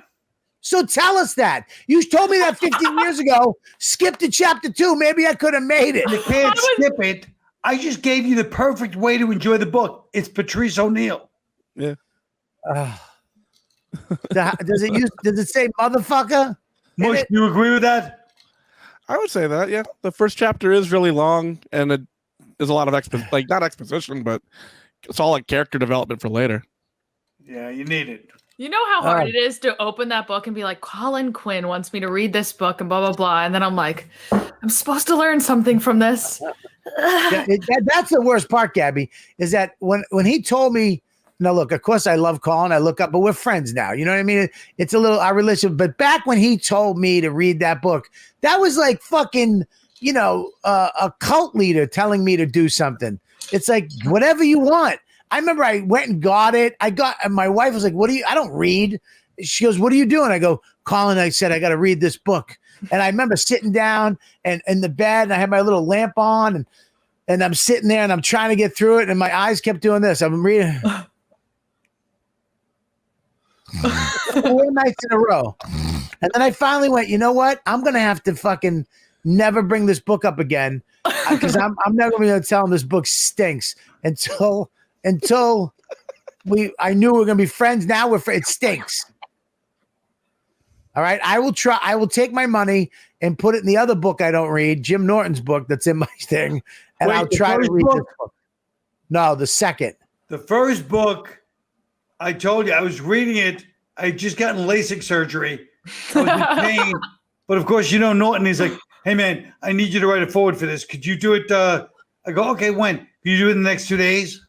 S1: So tell us that. You told me that 15 years ago. Skip to chapter 2. Maybe I could have made it.
S4: You can't skip it. I just gave you the perfect way to enjoy the book. It's Patrice O'Neill.
S6: Yeah.
S1: Does it say motherfucker?
S4: Mush, do you agree with that?
S6: I would say that, yeah. The first chapter is really long, and there's a lot of not exposition, but solid character development for later.
S4: Yeah, you need it.
S5: You know how hard it is to open that book and be like, Colin Quinn wants me to read this book and blah, blah, blah. And then I'm like, I'm supposed to learn something from this.
S1: That's the worst part, Gabby, is that when he told me, now look, of course I love Colin. I look up, but we're friends now. You know what I mean? It's a little our relationship. But back when he told me to read that book, that was like fucking, a cult leader telling me to do something. It's like, whatever you want. I remember I went and got it. And my wife was like, I don't read. She goes, what are you doing? I go, Colin, I said, I got to read this book. And I remember sitting down and in the bed and I had my little lamp on and I'm sitting there and I'm trying to get through it. And my eyes kept doing this. I'm reading 4 nights in a row. And then I finally went, you know what? I'm going to have to fucking never bring this book up again because I'm never going to tell him this book stinks until I knew we were going to be friends. Now it stinks. All right. I will take my money and put it in the other book I don't read, Jim Norton's book that's in my thing. And I'll try to read this book. No, the second.
S4: The first book, I told you, I was reading it. I had just gotten LASIK surgery. I was in pain. But of course, Norton, he's like, hey, man, I need you to write a forward for this. Could you do it? I go, okay, when? Can you do it in the next 2 days?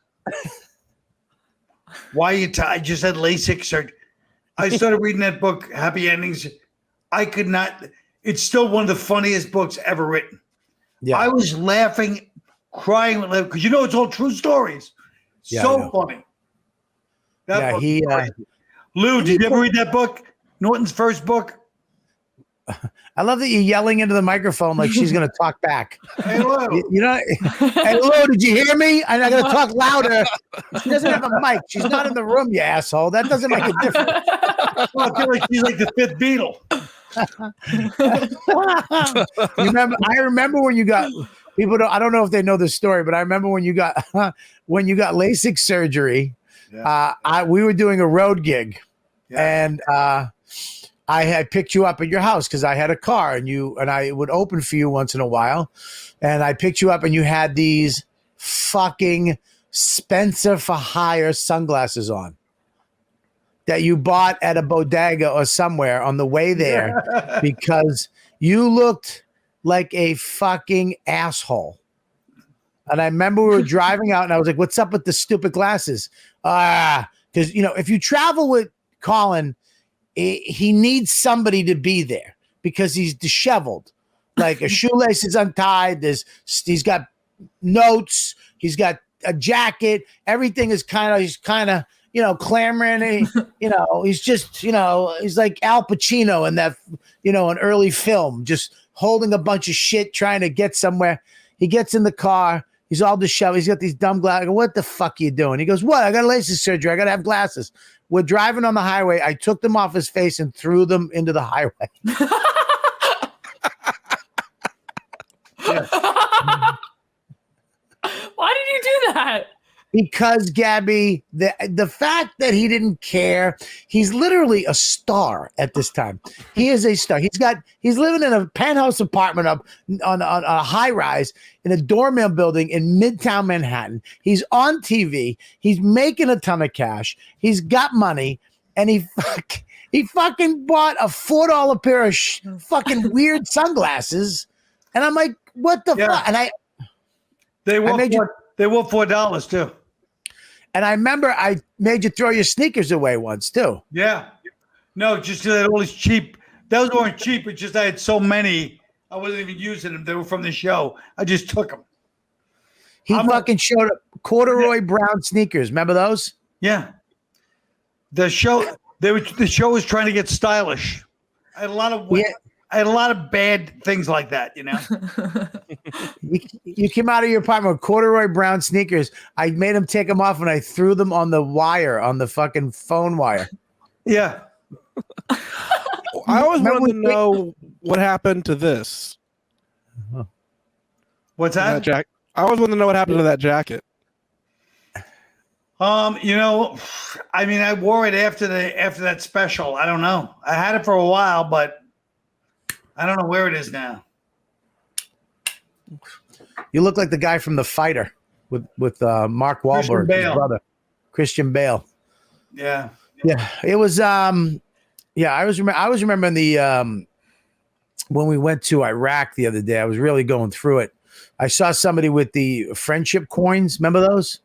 S4: Why are you I just had LASIK surgery. I started reading that book, Happy Endings. I could not. It's still one of the funniest books ever written. Yeah. I was laughing, crying, because it's all true stories.
S1: Yeah,
S4: so funny. Lou, did you ever read that book? Norton's first book?
S1: I love that you're yelling into the microphone like she's going to talk back.
S4: Hey, Lou.
S1: Hey, Lou, did you hear me? I'm going to talk louder. She doesn't have a mic. She's not in the room, you asshole. That doesn't make a difference.
S4: Well, I feel like she's like the fifth Beatle.
S1: I remember when you got people. I don't know if they know this story, but I remember when you got LASIK surgery. Yeah. We were doing a road gig, and I had picked you up at your house because I had a car, and I would open for you once in a while, and I picked you up, and you had these fucking Spencer for hire sunglasses on that you bought at a bodega or somewhere on the way there because you looked like a fucking asshole. And I remember we were driving out and I was like, what's up with the stupid glasses? Because, if you travel with Colin, he needs somebody to be there because he's disheveled. Like a shoelace is untied. He's got notes. He's got a jacket. Everything is he's kind of, clamoring. He's just, he's like Al Pacino in that, an early film, just holding a bunch of shit, trying to get somewhere. He gets in the car. He's all disheveled. He's got these dumb glasses. I go, what the fuck are you doing? He goes, what? I got LASIK surgery. I got to have glasses. We're driving on the highway. I took them off his face and threw them into the highway.
S5: Why did you do that?
S1: Because, Gabby, the fact that he didn't care, he's literally a star at this time. He is a star. He's living in a penthouse apartment up on a high rise in a doorman building in Midtown Manhattan. He's on TV. He's making a ton of cash. He's got money, and he fucking bought a $4 pair of fucking weird sunglasses. And I'm like, what the fuck? And
S4: they were $4 too.
S1: And I remember I made you throw your sneakers away once too.
S4: Yeah. No, just that all these cheap. Those weren't cheap. It's just I had so many. I wasn't even using them. They were from the show. I just took them.
S1: He fucking showed up corduroy brown sneakers. Remember those?
S4: Yeah. The show was trying to get stylish. I had a lot of I had a lot of bad things like that, you know.
S1: You came out of your apartment with corduroy brown sneakers. I made him take them off and I threw them on the wire, on the fucking phone wire.
S4: Yeah.
S6: I always
S1: Remember
S6: wanted to
S1: we-
S6: know what happened to this.
S4: What's
S6: That
S4: that?
S6: I always wanted to know what happened to that jacket.
S4: You know, I mean, I wore it after that special. I don't know. I had it for a while, but I don't know where it is now.
S1: You look like the guy from The Fighter with Mark Wahlberg, his
S4: Bale.
S1: brother, Christian Bale.
S4: Yeah.
S1: Yeah, it was. I was remembering the when we went to Iraq the other day. I was really going through it. I saw somebody with the friendship coins. Remember those?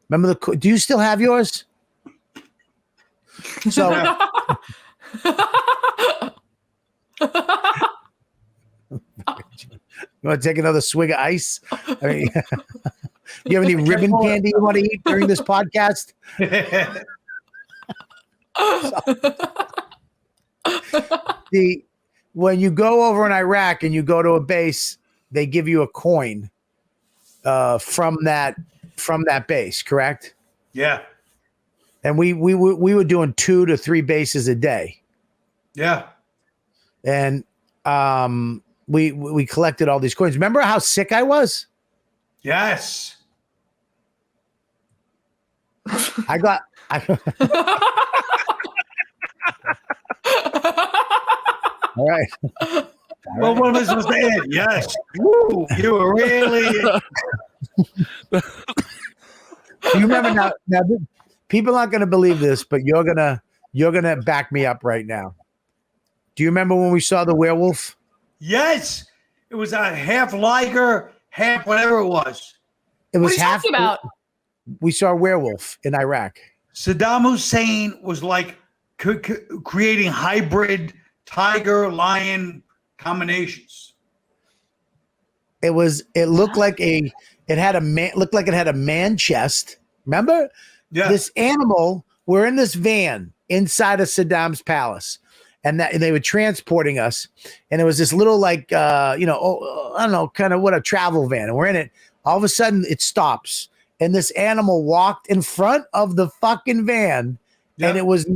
S1: Remember do you still have yours? So you want to take another swig of ice? I mean, you have any ribbon candy you want to eat during this podcast? When you go over in Iraq and you go to a base, they give you a coin from that base, correct?
S4: Yeah.
S1: And we were doing 2 to 3 bases a day,
S4: Yeah.
S1: and we collected all these coins. Remember how sick I was?
S4: Yes.
S1: All right.
S4: Well, what am I supposed to add? Yes. Woo, you were really.
S1: You remember now people aren't going to believe this, but you're gonna back me up right now. Do you remember when we saw the werewolf?
S4: Yes. It was a half liger, half whatever it was.
S1: It
S5: What
S1: was
S5: are you
S1: half.
S5: talking about?
S1: We saw a werewolf in Iraq.
S4: Saddam Hussein was like creating hybrid tiger lion combinations.
S1: It looked like it had a man chest. Remember?
S4: Yeah.
S1: This animal, we're in this van inside of Saddam's palace, and they were transporting us, and it was this little I don't know, kind of what a travel van, and we're in it. All of a sudden it stops, and this animal walked in front of the fucking van.
S4: Yeah.
S1: And it was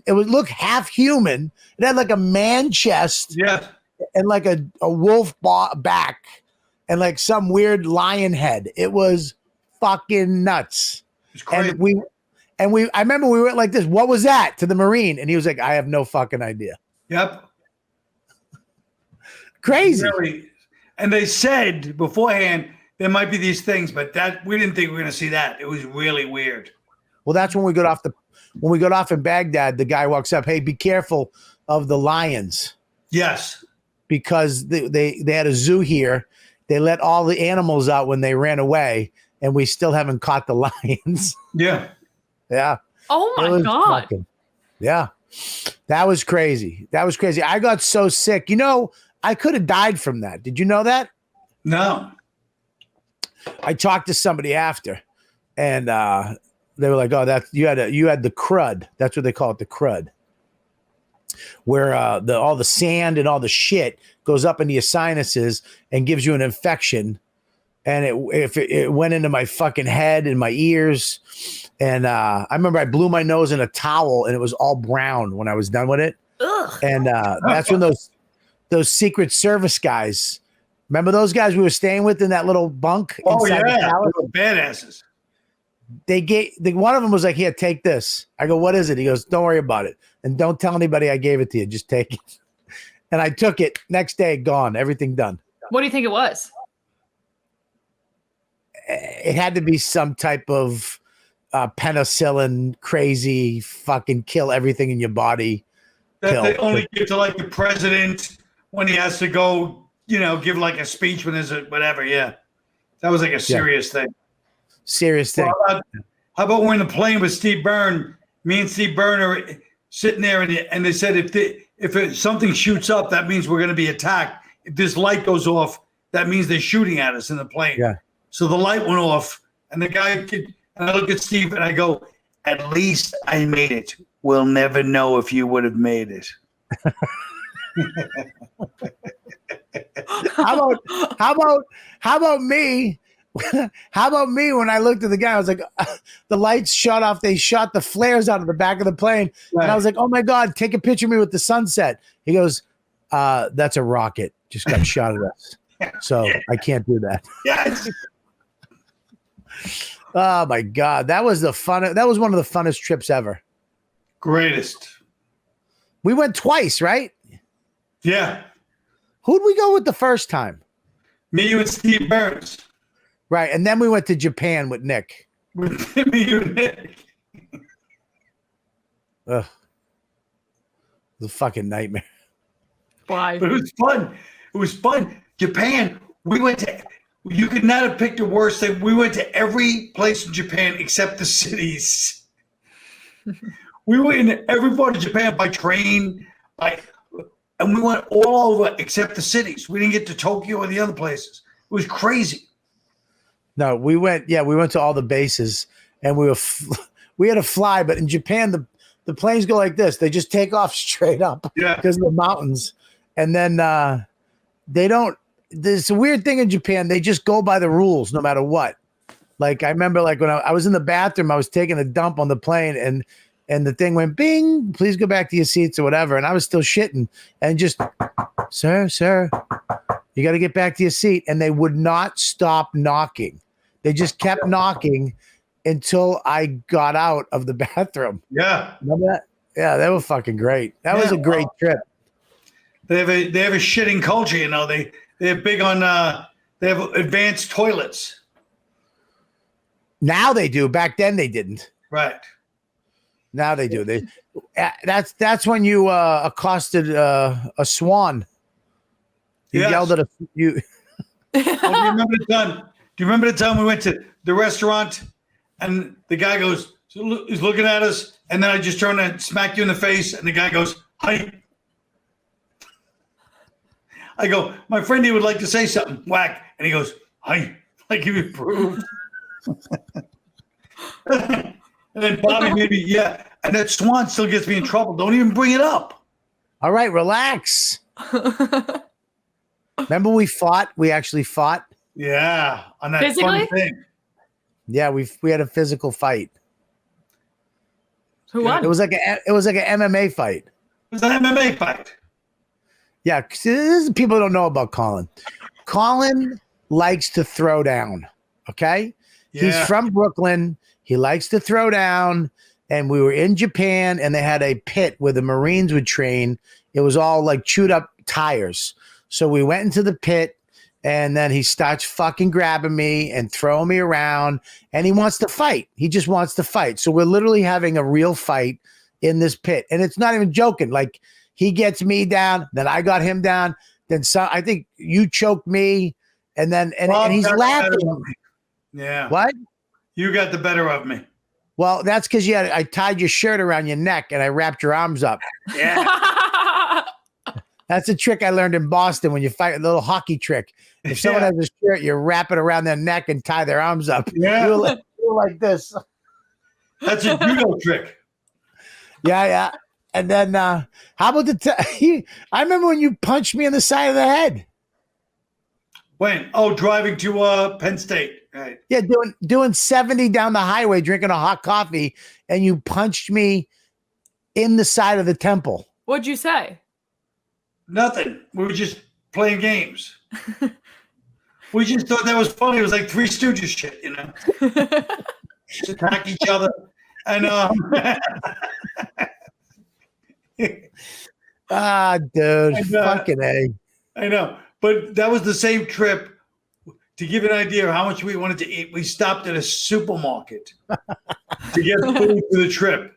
S1: look half human. It had like a man chest
S4: Yeah.
S1: and like a wolf back and like some weird lion head. It was fucking nuts.
S4: It's crazy.
S1: And I remember we went like this. What was that? To the Marine, and he was like, "I have no fucking idea."
S4: Yep.
S1: Crazy.
S4: Really. And they said beforehand there might be these things, but that we didn't think we were going to see that. It was really weird.
S1: Well, that's when we got off in Baghdad. The guy walks up, "Hey, be careful of the lions."
S4: Yes.
S1: Because they had a zoo here. They let all the animals out when they ran away, and we still haven't caught the lions.
S4: Yeah.
S1: Yeah.
S5: Oh
S1: It
S5: my
S1: was
S5: God.
S1: Yeah. That was crazy. I got so sick. I could have died from that. Did you know that?
S4: No.
S1: I talked to somebody after, and they were like, "Oh, you had the crud." That's what they call it, the crud, where all the sand and all the shit goes up into your sinuses and gives you an infection. And it went into my fucking head and my ears, and I remember I blew my nose in a towel, and it was all brown when I was done with it.
S5: Ugh.
S1: And that's when those Secret Service guys. Remember those guys we were staying with in that little bunk
S4: Oh,
S1: inside the
S4: yeah.
S1: palace?
S4: They were badasses.
S1: One of them was like, "Here, take this." I go, "What is it?" He goes, "Don't worry about it. And don't tell anybody I gave it to you. Just take it." And I took it. Next day, gone. Everything done.
S5: What do you think it was?
S1: It had to be some type of penicillin, crazy, fucking kill everything in your body.
S4: That
S1: Pill.
S4: they only give to like the president when he has to go, give like a speech when there's a whatever. Yeah. That was like a serious thing.
S1: Serious thing.
S4: Well, how about we're in the plane with Steve Byrne? Me and Steve Byrne are sitting there, and they said if something shoots up, that means we're going to be attacked. If this light goes off, that means they're shooting at us in the plane.
S1: Yeah.
S4: So the light went off, and and I look at Steve and I go, "At least I made it. We'll never know if you would have made it."
S1: How about me? How about me when I looked at the guy? I was like, the lights shut off. They shot the flares out of the back of the plane.
S4: Right.
S1: And I was like, oh my God, take a picture of me with the sunset. He goes, that's a rocket. Just got shot at us. So I can't do that.
S4: Yes.
S1: Oh my God. That was one of the funnest trips ever.
S4: Greatest.
S1: We went twice, right?
S4: Yeah.
S1: Who'd we go with the first time?
S4: Me, you, and Steve Burns.
S1: Right. And then we went to Japan with Nick.
S4: With me, you, and Nick.
S1: Ugh. It was a fucking nightmare.
S5: Why?
S4: But it was fun. It was fun. Japan, we went to, you could not have picked a worse thing. We went to every place in Japan except the cities. We went in every part of Japan by train, and we went all over except the cities. We didn't get to Tokyo or the other places. It was crazy.
S1: No, we went to all the bases, and we had to fly, but in Japan, the planes go like this. They just take off straight up because of the mountains. And then they don't, there's a weird thing in Japan. They just go by the rules no matter what. Like I remember like when I was in the bathroom, I was taking a dump on the plane and the thing went bing, please go back to your seats or whatever. And I was still shitting and just, sir, you got to get back to your seat. And they would not stop knocking. They just kept knocking until I got out of the bathroom.
S4: Yeah.
S1: Remember that? Yeah, they were fucking great. That was a great trip.
S4: They have a shitting culture, you know. They're big on they have advanced toilets.
S1: Now they do. Back then they didn't.
S4: Right.
S1: Now they do. That's when you accosted a swan. You yelled at you.
S4: Do you remember the time? Do you remember the time we went to the restaurant and the guy goes, he's looking at us, and then I just turn and smack you in the face, and the guy goes, "Hi." I go, "My friend, he would like to say something." Whack, and he goes, "Hi," like he approved. And then Bobby, maybe, yeah. And that swan still gets me in trouble. Don't even bring it up.
S1: All right, relax. Remember we fought? We actually fought.
S4: Yeah, on that
S5: Physically?
S4: fun thing.
S1: Yeah, we had a physical fight.
S5: Who won?
S1: It was like an MMA fight.
S4: It was an MMA fight.
S1: Yeah, 'cause this is people don't know about Colin. Colin likes to throw down. Okay, he's from Brooklyn. He likes to throw down. And we were in Japan, and they had a pit where the Marines would train. It was all like chewed up tires. So we went into the pit, and then he starts fucking grabbing me and throwing me around, and he wants to fight. He just wants to fight. So we're literally having a real fight in this pit, and it's not even joking. Like he gets me down, then I got him down, then I think you choked me, and then and he's laughing.
S4: Yeah.
S1: What?
S4: You got the better of me.
S1: Well, that's because I tied your shirt around your neck and I wrapped your arms up.
S4: Yeah.
S1: That's a trick I learned in Boston when you fight, a little hockey trick. If someone has a shirt, you wrap it around their neck and tie their arms up.
S4: Yeah.
S1: You're like this.
S4: That's a judo trick.
S1: Yeah. And then how about I remember when you punched me in the side of the head.
S4: When? Oh, driving to Penn State. Right.
S1: Yeah, doing 70 down the highway, drinking a hot coffee, and you punched me in the side of the temple.
S5: What'd you say?
S4: Nothing. We were just playing games. We just thought that was funny. It was like Three Stooges shit, you know? Just attack each other. And
S1: dude, fucking A.
S4: I know. But that was the same trip. To give you an idea of how much we wanted to eat, we stopped at a supermarket to get food for the trip.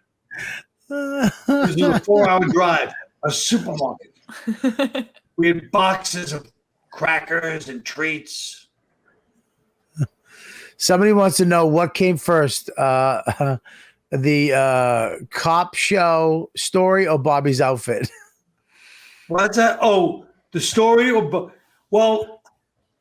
S4: This was a 4-hour drive, a supermarket. We had boxes of crackers and treats.
S1: Somebody wants to know what came first, the cop show story or Bobby's outfit?
S4: What's that? Oh, the story? Well,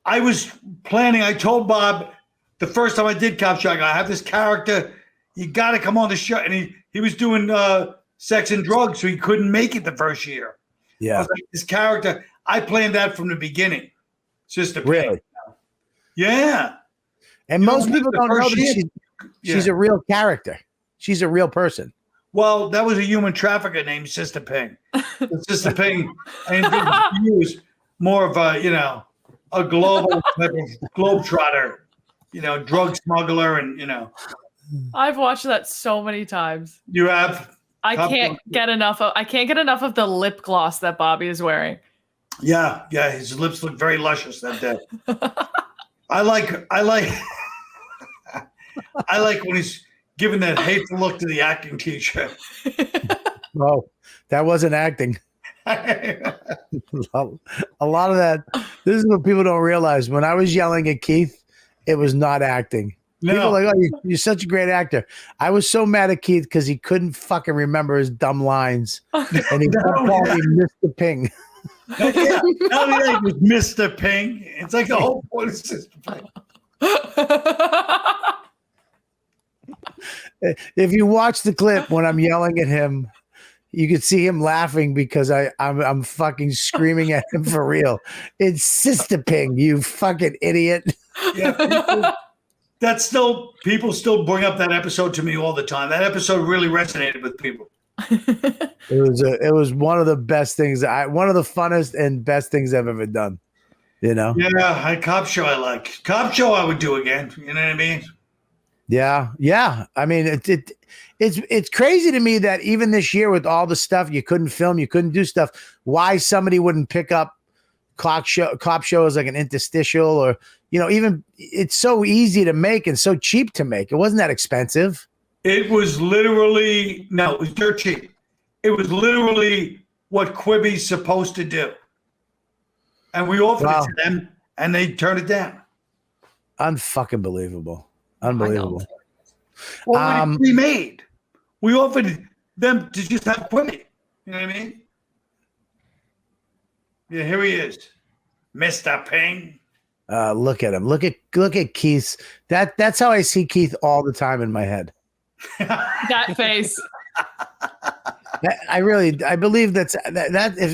S4: I was planning. I told Bob the first time I did Cop Show, I have this character. You got to come on the show. And he was doing sex and drugs, so he couldn't make it the first year. I
S1: Yeah.
S4: was like, this character, I planned that from the beginning. Sister Ping.
S1: Really.
S4: Yeah.
S1: And
S4: You know,
S1: most people
S4: the
S1: don't know
S4: first
S1: that
S4: year-
S1: she's
S4: Yeah.
S1: a real character. She's a real person.
S4: Well, that was a human trafficker named Sister Ping. Sister Ping, and she was more of a, a global type of globetrotter, drug smuggler, and
S5: I've watched that so many times.
S4: you have.
S5: I can't get enough of the lip gloss that Bobby is wearing.
S4: Yeah, his lips look very luscious that day. I like I like when he's giving that hateful look to the acting teacher.
S1: Oh, that wasn't acting. A lot of that. This is what people don't realize. When I was yelling at Keith, it was not acting. People
S4: No.
S1: are like, oh, you're such a great actor. I was so mad at Keith because he couldn't fucking remember his dumb lines. And he kept calling me Mr. Ping.
S4: Yeah, not only that, it was Mr. Ping. It's like the whole point of Sister Ping.
S1: If you watch the clip when I'm yelling at him, you could see him laughing because I'm fucking screaming at him for real. It's Sister Ping, you fucking idiot.
S4: Yeah, people still bring up that episode to me all the time. That episode really resonated with people.
S1: It was one of the best things one of the funnest and best things I've ever done.
S4: Yeah, a cop show I like. Cop show I would do again. You know what I mean?
S1: Yeah. I mean, it's crazy to me that even this year with all the stuff you couldn't film, you couldn't do stuff. Why somebody wouldn't pick up cop show as like an interstitial, or even it's so easy to make and so cheap to make. It wasn't that expensive.
S4: It was literally it was dirt cheap. It was literally what Quibi's supposed to do, and we offered it to them, and they turned it down.
S1: Unfucking believable. Unbelievable.
S4: Well, we made. We offered them to just have Quibi. You know what I mean? Yeah, here he is, Mr. Ping.
S1: Look at him. Look at Keith's. That's how I see Keith all the time in my head.
S5: That face.
S1: I believe that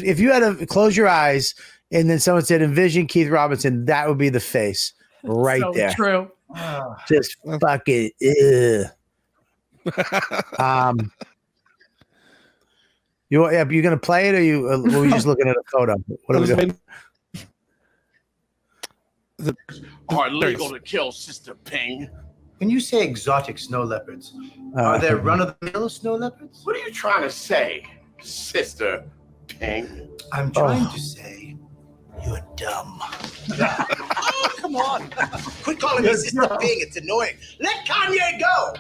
S1: if you had to close your eyes and then someone said envision Keith Robinson, that would be the face right
S5: So
S1: there.
S5: true.
S1: Just fucking you gonna play it, or were we just looking at a photo? What are we doing?
S3: Are legal to kill Sister Ping.
S7: When you say exotic snow leopards, are there run-of-the-mill snow leopards?
S3: What are you trying to say, Sister Ping?
S7: I'm trying to say you're dumb.
S8: Oh, come on. Quit calling me Sister Ping. It's annoying. Let Kanye go.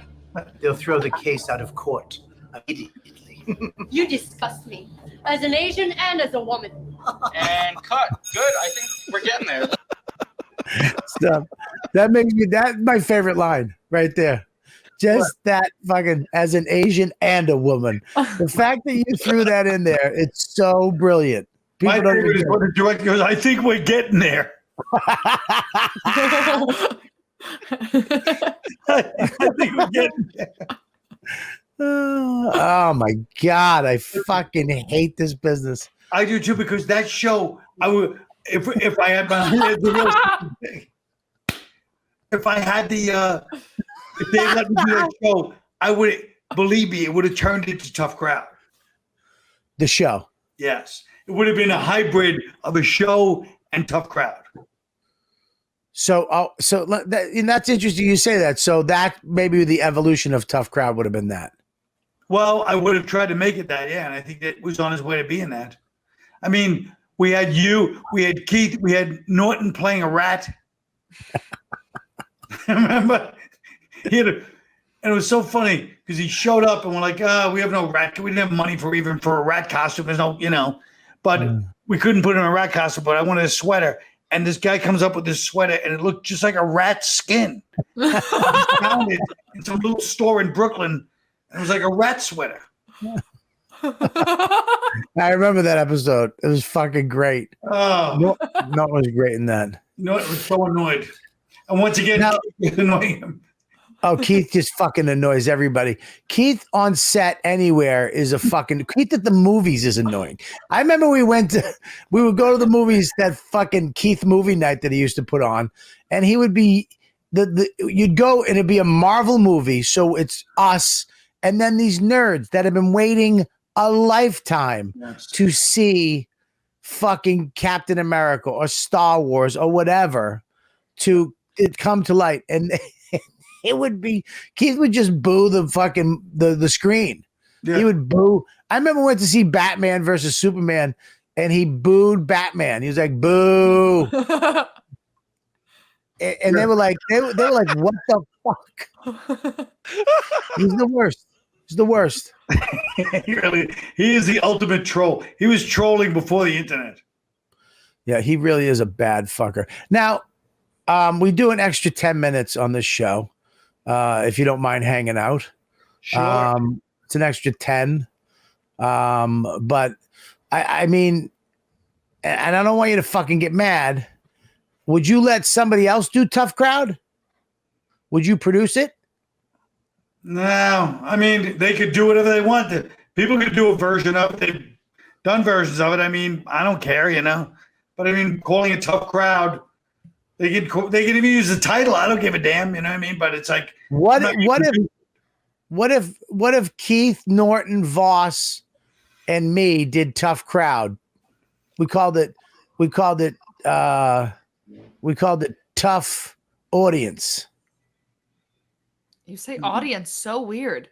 S7: They'll throw the case out of court immediately.
S9: You disgust me as an Asian and as a woman.
S10: And cut. Good. I think we're getting there.
S1: Stuff. That's my favorite line right there. Just that fucking as an Asian and a woman. The fact that you threw that in there, it's so brilliant.
S4: My
S1: People don't
S4: favorite is
S1: even
S4: when the director goes, I think we're getting there. I think we're getting there.
S1: Oh my God. I fucking hate this business.
S4: I do too, because that show, I would, if I had my, if I had the, if they let me do that show, I would, believe me, it would have turned into Tough Crowd.
S1: The show.
S4: Yes. It would have been a hybrid of a show and Tough Crowd.
S1: So and that's interesting you say that. So that maybe the evolution of Tough Crowd would have been that.
S4: Well, I would have tried to make it that, yeah, and I think that was on his way to being that. I mean, we had you, we had Keith, we had Norton playing a rat. Remember? And it was so funny because he showed up and we're like, we have no rat. We didn't have money for a rat costume. There's no, but we couldn't put in a rat costume, but I wanted a sweater. And this guy comes up with this sweater and it looked just like a rat's skin. He found it in some little store in Brooklyn. And it was like a rat sweater.
S1: I remember that episode. It was fucking great.
S4: Oh,
S1: no, it was great in that.
S4: it was so annoyed. And once again, annoying him.
S1: Oh, Keith just fucking annoys everybody. Keith on set anywhere is a fucking Keith at the movies is annoying. I remember we would go to the movies, that fucking Keith movie night that he used to put on, and he would be you'd go and it'd be a Marvel movie, so it's us and then these nerds that have been waiting a lifetime to see fucking Captain America or Star Wars or whatever to come to light, and it would be Keith would just boo the fucking the screen. He would boo. I remember we went to see Batman versus Superman, and he booed Batman. He was like, "Boo!" and they were like, "What the fuck?" He's the worst. He's the worst.
S4: He is the ultimate troll. He was trolling before the internet.
S1: Yeah, he really is a bad fucker. Now, we do an extra 10 minutes on this show. If you don't mind hanging out.
S4: Sure.
S1: It's an extra 10. But I mean, and I don't want you to fucking get mad. Would you let somebody else do Tough Crowd? Would you produce it?
S4: No, I mean, they could do whatever they want. People could do a version of it. They've done versions of it. I mean, I don't care, you know. But I mean, calling it Tough Crowd, they can even use the title. I don't give a damn, you know what I mean? But it's like,
S1: what if Keith, Norton, Vos, and me did Tough Crowd? We called it Tough Audience.
S5: You say audience so weird.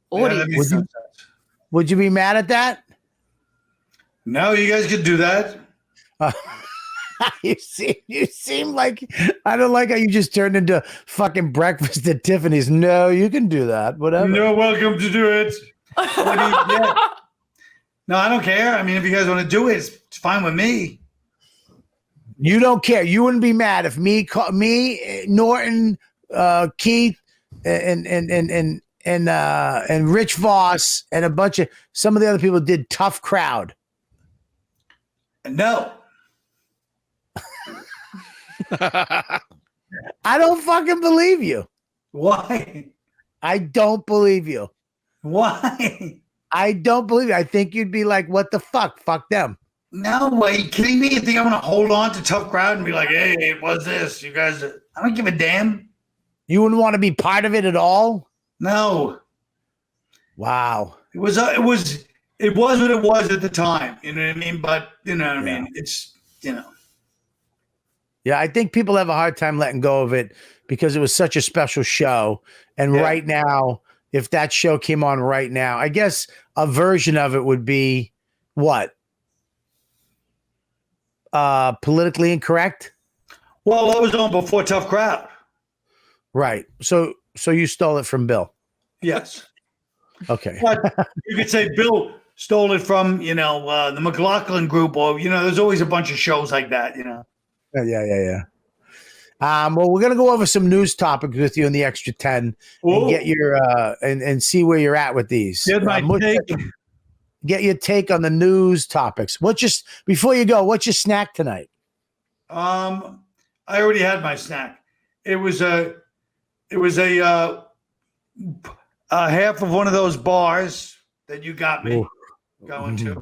S4: Audience.
S1: Yeah, would you be mad at that?
S4: No, you guys could do that.
S1: You seem like I don't like how you just turned into fucking Breakfast at Tiffany's. No, you can do that. Whatever.
S4: You're welcome to do it. No, I don't care. I mean, if you guys want to do it, it's fine with me.
S1: You don't care. You wouldn't be mad if me, Norton, Keith, and Rich Vos and a bunch of some of the other people did Tough Crowd.
S4: No.
S1: I don't fucking believe you.
S4: Why?
S1: I don't believe you.
S4: Why?
S1: I don't believe you. I think you'd be like, what the fuck? Fuck them.
S4: No way. You kidding me? You think I'm going to hold on to Tough Crowd and be like, hey, it was this? You guys, I don't give a damn.
S1: You wouldn't want to be part of it at all?
S4: No.
S1: Wow.
S4: It was what it was at the time. You know what I mean? But, you know what I mean? It's, you know.
S1: Yeah, I think people have a hard time letting go of it because it was such a special show. And right now, if that show came on right now, I guess a version of it would be what? Politically incorrect?
S4: Well, that was on before Tough Crowd.
S1: Right. So you stole it from Bill.
S4: Yes.
S1: Okay.
S4: But you could say Bill stole it from, you know, the McLaughlin group, or, you know, there's always a bunch of shows like that, you know.
S1: Yeah. Well, we're gonna go over some news topics with you in the extra 10 and get your and see where you're at with these. Get your take on the news topics. Before you go, what's your snack tonight?
S4: I already had my snack. It was a half of one of those bars that you got me going to,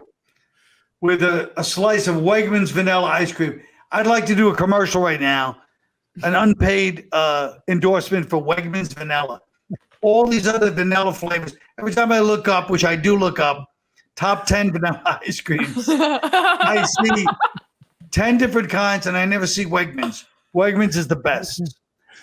S4: with a slice of Wegmans vanilla ice cream. I'd like to do a commercial right now, an unpaid endorsement for Wegmans vanilla. All these other vanilla flavors. Every time I look up, which I do look up, top 10 vanilla ice creams, I see 10 different kinds, and I never see Wegmans. Wegmans is the best.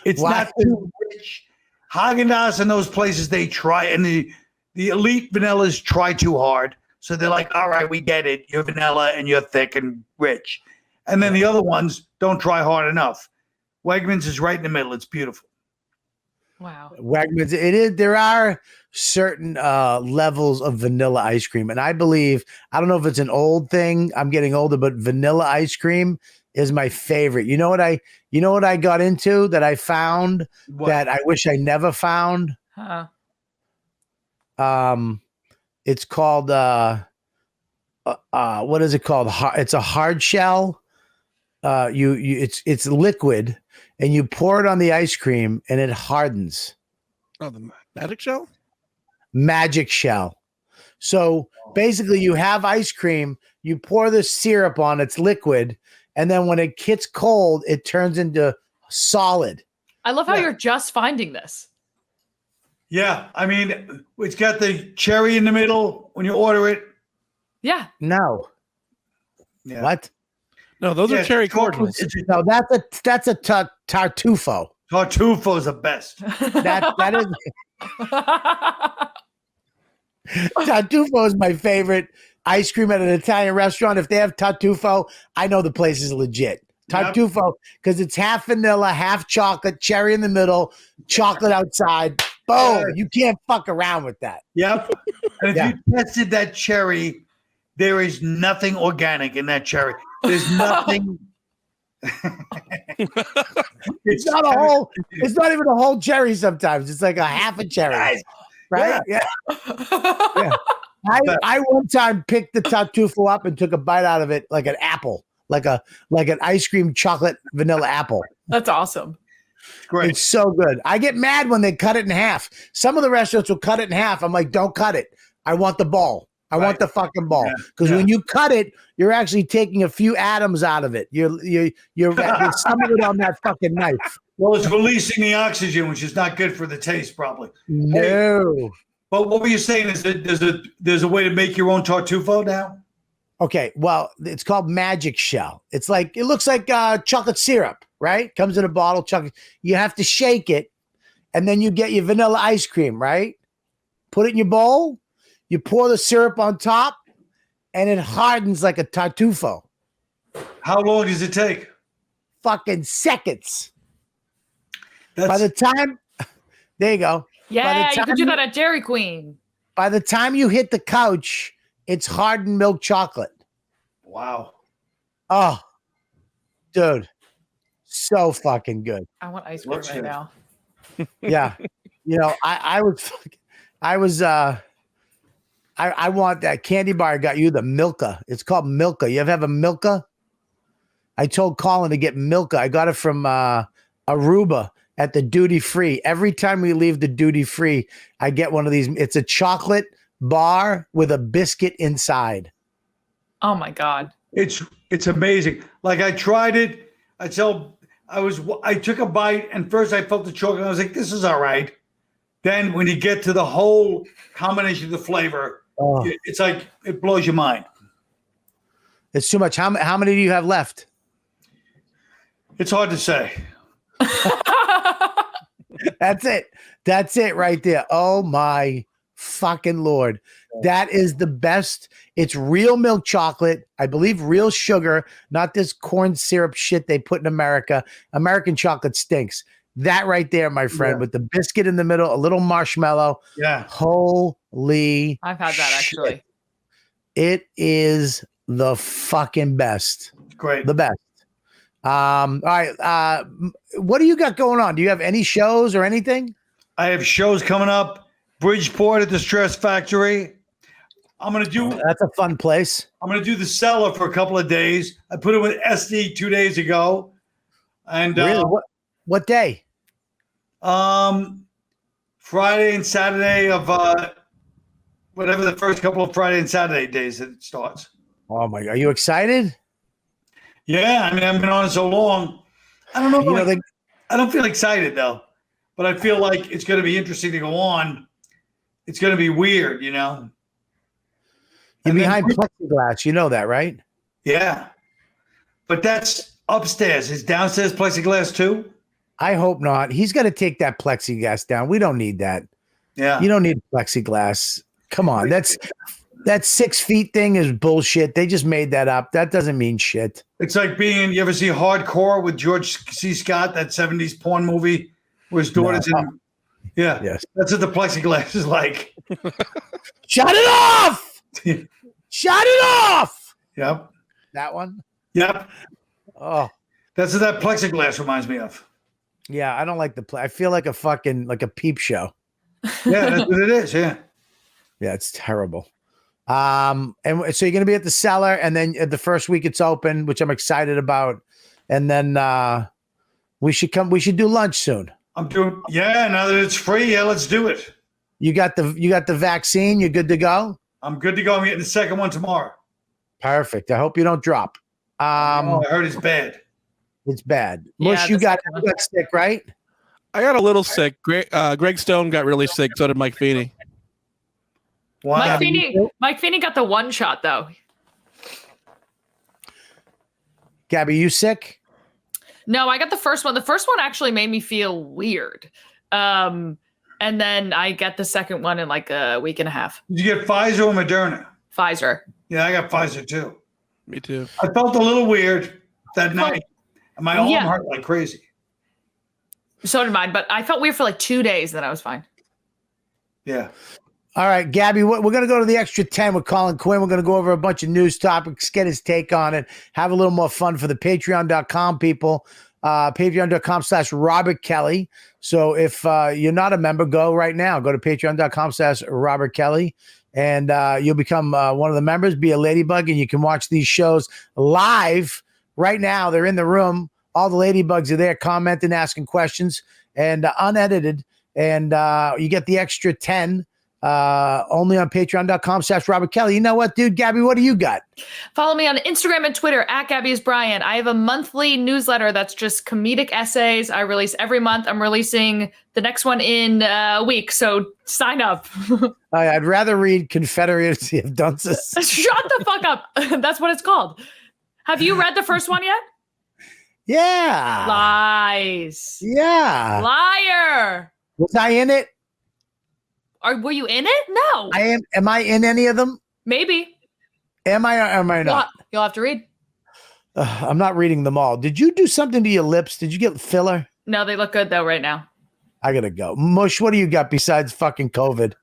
S4: It's not too rich. Haagen-Dazs and those places, they try, and the elite vanillas try too hard. So they're like, all right, we get it. You're vanilla and you're thick and rich. And then the other ones don't try hard enough. Wegmans is right in the middle. It's beautiful.
S5: Wow.
S1: Wegmans, it is. There are certain levels of vanilla ice cream, and I believe, I don't know if it's an old thing. I'm getting older, but vanilla ice cream is my favorite. You know what I got into that I found that I wish I never found? It's called what is it called? It's a hard shell. it's liquid, and you pour it on the ice cream, and it hardens.
S6: Oh, the magic shell.
S1: Magic shell. So basically, you have ice cream. You pour the syrup on. It's liquid, and then when it gets cold, it turns into solid.
S5: I love how you're just finding this.
S4: Yeah, I mean, it's got the cherry in the middle when you order it.
S5: Yeah.
S1: No.
S4: Yeah.
S1: What?
S6: No, those are cherry cordials.
S1: No, that's a tartufo.
S4: Tartufo is the best.
S1: That is tartufo is my favorite ice cream at an Italian restaurant. If they have tartufo, I know the place is legit. Tartufo, because it's half vanilla, half chocolate, cherry in the middle, chocolate outside. Boom! You can't fuck around with that.
S4: Yep. And if you tested that cherry, there is nothing organic in that cherry. There's nothing.
S1: It's not a whole. It's not even a whole cherry. Sometimes it's like a half a cherry, right? Yeah. I one time picked the tartufo up and took a bite out of it like an apple, like an ice cream chocolate vanilla apple.
S5: That's awesome.
S4: Great.
S1: It's so good. I get mad when they cut it in half. Some of the restaurants will cut it in half. I'm like, don't cut it. I want the ball. I want the fucking ball. Because when you cut it, you're actually taking a few atoms out of it. You're some of it on that fucking knife.
S4: Well, it's releasing the oxygen, which is not good for the taste, probably.
S1: No.
S4: Hey, but what were you saying? Is that there's a way to make your own tartufo now?
S1: Okay, well, it's called Magic Shell. It looks like chocolate syrup, right? Comes in a bottle, chocolate. You have to shake it, and then you get your vanilla ice cream, right? Put it in your bowl. You pour the syrup on top, and it hardens like a tartufo.
S4: How long does it take?
S1: Fucking seconds. By the time, there you go.
S5: Yeah, you can do that at Dairy Queen.
S1: By the time you hit the couch, it's hardened milk chocolate.
S4: Wow.
S1: Oh, dude. So fucking good.
S5: I want ice cream right now.
S1: Yeah. I want that candy bar. I got you the Milka. It's called Milka. You ever have a Milka? I told Colin to get Milka. I got it from Aruba at the duty free. Every time we leave the duty free, I get one of these. It's a chocolate bar with a biscuit inside.
S5: Oh my God.
S4: It's amazing. Like I tried it. I took a bite and first I felt the chocolate. I was like, this is all right. Then when you get to the whole combination of the flavor, it's like it blows your mind.
S1: It's too much. How many do you have left?
S4: It's hard to say.
S1: That's it. That's it right there. Oh my fucking Lord. That is the best. It's real milk chocolate. I believe real sugar, not this corn syrup shit they put in America. American chocolate stinks. That right there, my friend, with the biscuit in the middle, a little marshmallow.
S4: Yeah.
S1: Holy
S5: I've had that
S1: shit.
S5: actually.
S1: It is the fucking best.
S4: Great.
S1: The best. All right. What do you got going on? Do you have any shows or anything?
S4: I have shows coming up. Bridgeport at the Stress Factory. I'm going to do.
S1: That's a fun place.
S4: I'm going to do the Cellar for a couple of days. I put it with SD 2 days ago. And
S1: really? What day?
S4: Friday and Saturday of whatever the first couple of Friday and Saturday days that it starts.
S1: Oh my God. Are you excited?
S4: Yeah. I mean, I've been on it so long. I don't know. I don't feel excited though, but I feel like it's going to be interesting to go on. It's going to be weird, you know?
S1: You're behind plexiglass. You know that, right?
S4: Yeah. But that's upstairs. Is downstairs plexiglass too?
S1: I hope not. He's got to take that plexiglass down. We don't need that.
S4: Yeah.
S1: You don't need plexiglass. Come on. That 6 feet thing is bullshit. They just made that up. That doesn't mean shit.
S4: It's like you ever see Hardcore with George C. Scott, that 70s porn movie where his daughter's in. Yeah.
S1: Yes.
S4: That's what the plexiglass is like.
S1: Shut it off. Shut it off.
S4: Yep.
S1: That one?
S4: Yep.
S1: Oh.
S4: That's what that plexiglass reminds me of.
S1: Yeah, I don't like I feel like a peep show.
S4: Yeah, that's what it is. Yeah.
S1: Yeah, it's terrible. And so you're going to be at the Cellar, and then the first week it's open, which I'm excited about. and then we should come. We should do lunch soon.
S4: I'm doing. Yeah, now that it's free, yeah, let's do it.
S1: You got the vaccine. You're good to go.
S4: I'm good to go. I'm getting the second one tomorrow.
S1: Perfect. I hope you don't drop.
S4: I heard it's bad.
S1: It's bad.
S5: Yeah,
S1: Mush, you got sick, right?
S6: I got a little sick. Greg Stone got really sick. So did Mike Feeney.
S4: Wow.
S5: Mike Feeney got the one shot though.
S1: Gabby, you sick?
S5: No, I got the first one. The first one actually made me feel weird. And then I get the second one in like a week and a half.
S4: Did you get Pfizer or Moderna?
S5: Pfizer.
S4: Yeah, I got Pfizer too.
S6: Me too.
S4: I felt a little weird that night. And my arm hurt like crazy.
S5: So did mine, but I felt weird for like 2 days, then I was fine.
S4: Yeah.
S1: All right, Gabby, we're going to go to the extra 10 with Colin Quinn. We're going to go over a bunch of news topics, get his take on it, have a little more fun for the patreon.com people, patreon.com/Robert Kelly. So if you're not a member, go right now. Go to patreon.com/Robert Kelly, and you'll become one of the members, be a ladybug, and you can watch these shows live right now. They're in the room. All the ladybugs are there commenting, asking questions, and unedited. And you get the extra 10 only on patreon.com/Robert Kelly. You know what, dude? Gabby, what do you got?
S5: Follow me on Instagram and Twitter @GabbyIsBrian. I have a monthly newsletter that's just comedic essays. I release every month. I'm releasing the next one in a week, so sign up.
S1: I'd rather read Confederacy of Dunces.
S5: Shut the fuck up. That's what it's called. Have you read the first one yet?
S1: Yeah.
S5: Lies.
S1: Yeah.
S5: Liar.
S1: Was I in it?
S5: Were you in it? No.
S1: I am. Am I in any of them?
S5: Maybe.
S1: Am I or am I not?
S5: You'll have to read.
S1: I'm not reading them all. Did you do something to your lips? Did you get filler?
S5: No, they look good though right now.
S1: I gotta go. Mush, what do you got besides fucking COVID?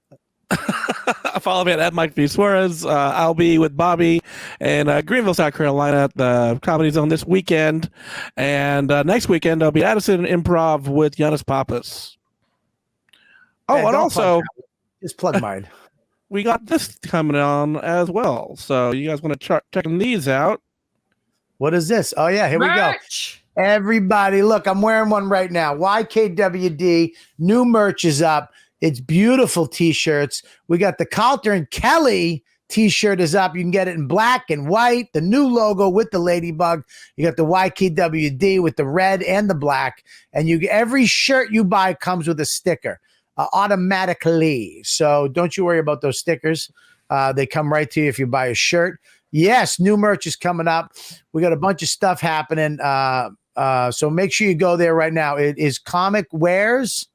S6: Follow me at Mike V. Suarez. I'll be with Bobby in Greenville, South Carolina at the Comedy Zone this weekend. And next weekend, I'll be at Addison Improv with Giannis Pappas. Oh,
S1: Yeah,
S6: and
S1: don't
S6: also,
S1: just plug mine.
S6: we got this coming on as well. So you guys want to checking these out?
S1: What is this? Oh, yeah, here
S5: Merch.
S1: we go. Everybody, look, I'm wearing one right now. YKWD, new merch is up. It's beautiful t-shirts. We got the Calter and Kelly t-shirt is up. You can get it in black and white, the new logo with the ladybug. You got the YKWD with the red and the black. And every shirt you buy comes with a sticker automatically. So don't you worry about those stickers. They come right to you if you buy a shirt. Yes, new merch is coming up. We got a bunch of stuff happening. So make sure you go there right now. It is Comic Wearables.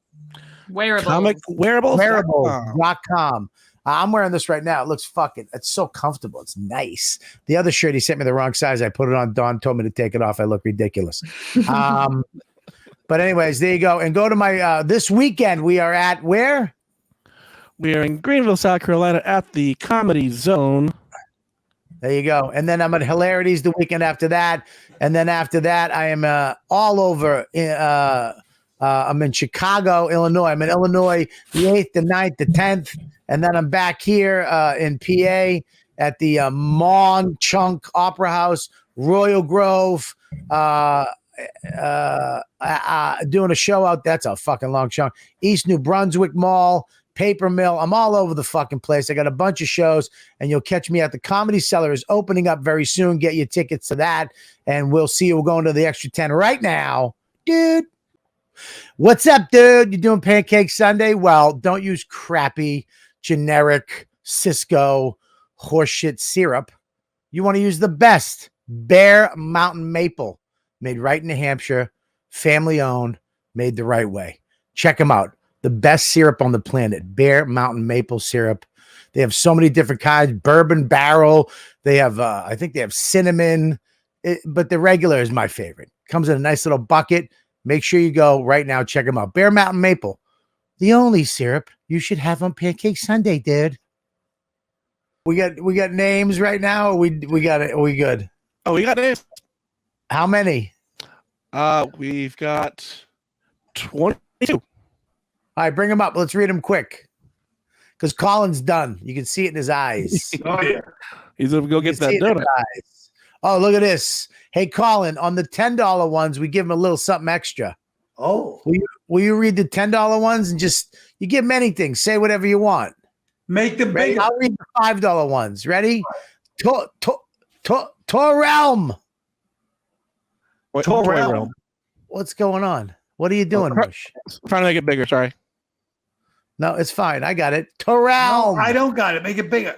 S1: Wearables.com. I'm wearing this right now. It looks it's so comfortable. It's nice. The other shirt, he sent me the wrong size. I put it on. Dawn told me to take it off. I look ridiculous. But anyways, there you go. And go to my, this weekend, we are at where?
S6: We are in Greenville, South Carolina at the Comedy Zone.
S1: There you go. And then I'm at Hilarities the weekend after that. And then after that, I am all over. I'm in Chicago, Illinois. I'm in Illinois the 8th, the 9th, the 10th. And then I'm back here in PA at the Mon Chunk Opera House, Royal Grove, doing a show out. That's a fucking long chunk. East New Brunswick Mall, Paper Mill. I'm all over the fucking place. I got a bunch of shows, and you'll catch me at the Comedy Cellar is opening up very soon. Get your tickets to that, and we'll see you. We're going to the extra 10 right now, dude. What's up, dude? You doing Pancake Sunday? Well, don't use crappy, generic Cisco horseshit syrup. You want to use the best Bear Mountain Maple, made right in New Hampshire, family owned, made the right way. Check them out. The best syrup on the planet, Bear Mountain Maple syrup. They have so many different kinds, bourbon barrel. They have, I think they have cinnamon, but the regular is my favorite. Comes in a nice little bucket. Make sure you go right now. Check them out. Bear Mountain Maple, the only syrup you should have on Pancake Sunday, dude. We got names right now. Or we got it. Are we good?
S6: Oh, we got names.
S1: How many?
S6: We've got 22.
S1: All right, bring them up. Let's read them quick. Because Colin's done. You can see it in his eyes.
S4: Oh, yeah.
S6: He's going to go get that donut.
S1: Oh, look at this. Hey, Colin, on the $10 ones, we give them a little something extra.
S4: Oh.
S1: Will you read the $10 ones and just, you give them anything. Say whatever you want.
S4: Make them
S1: Ready?
S4: bigger.
S1: I'll read the $5 ones. Ready? Torrealm.
S6: Toy Realm.
S1: What's going on? What are you doing, Bush?
S6: Trying to make it bigger. Sorry.
S1: No, it's fine. I got it. Torrealm.
S4: No, I don't got it. Make it bigger.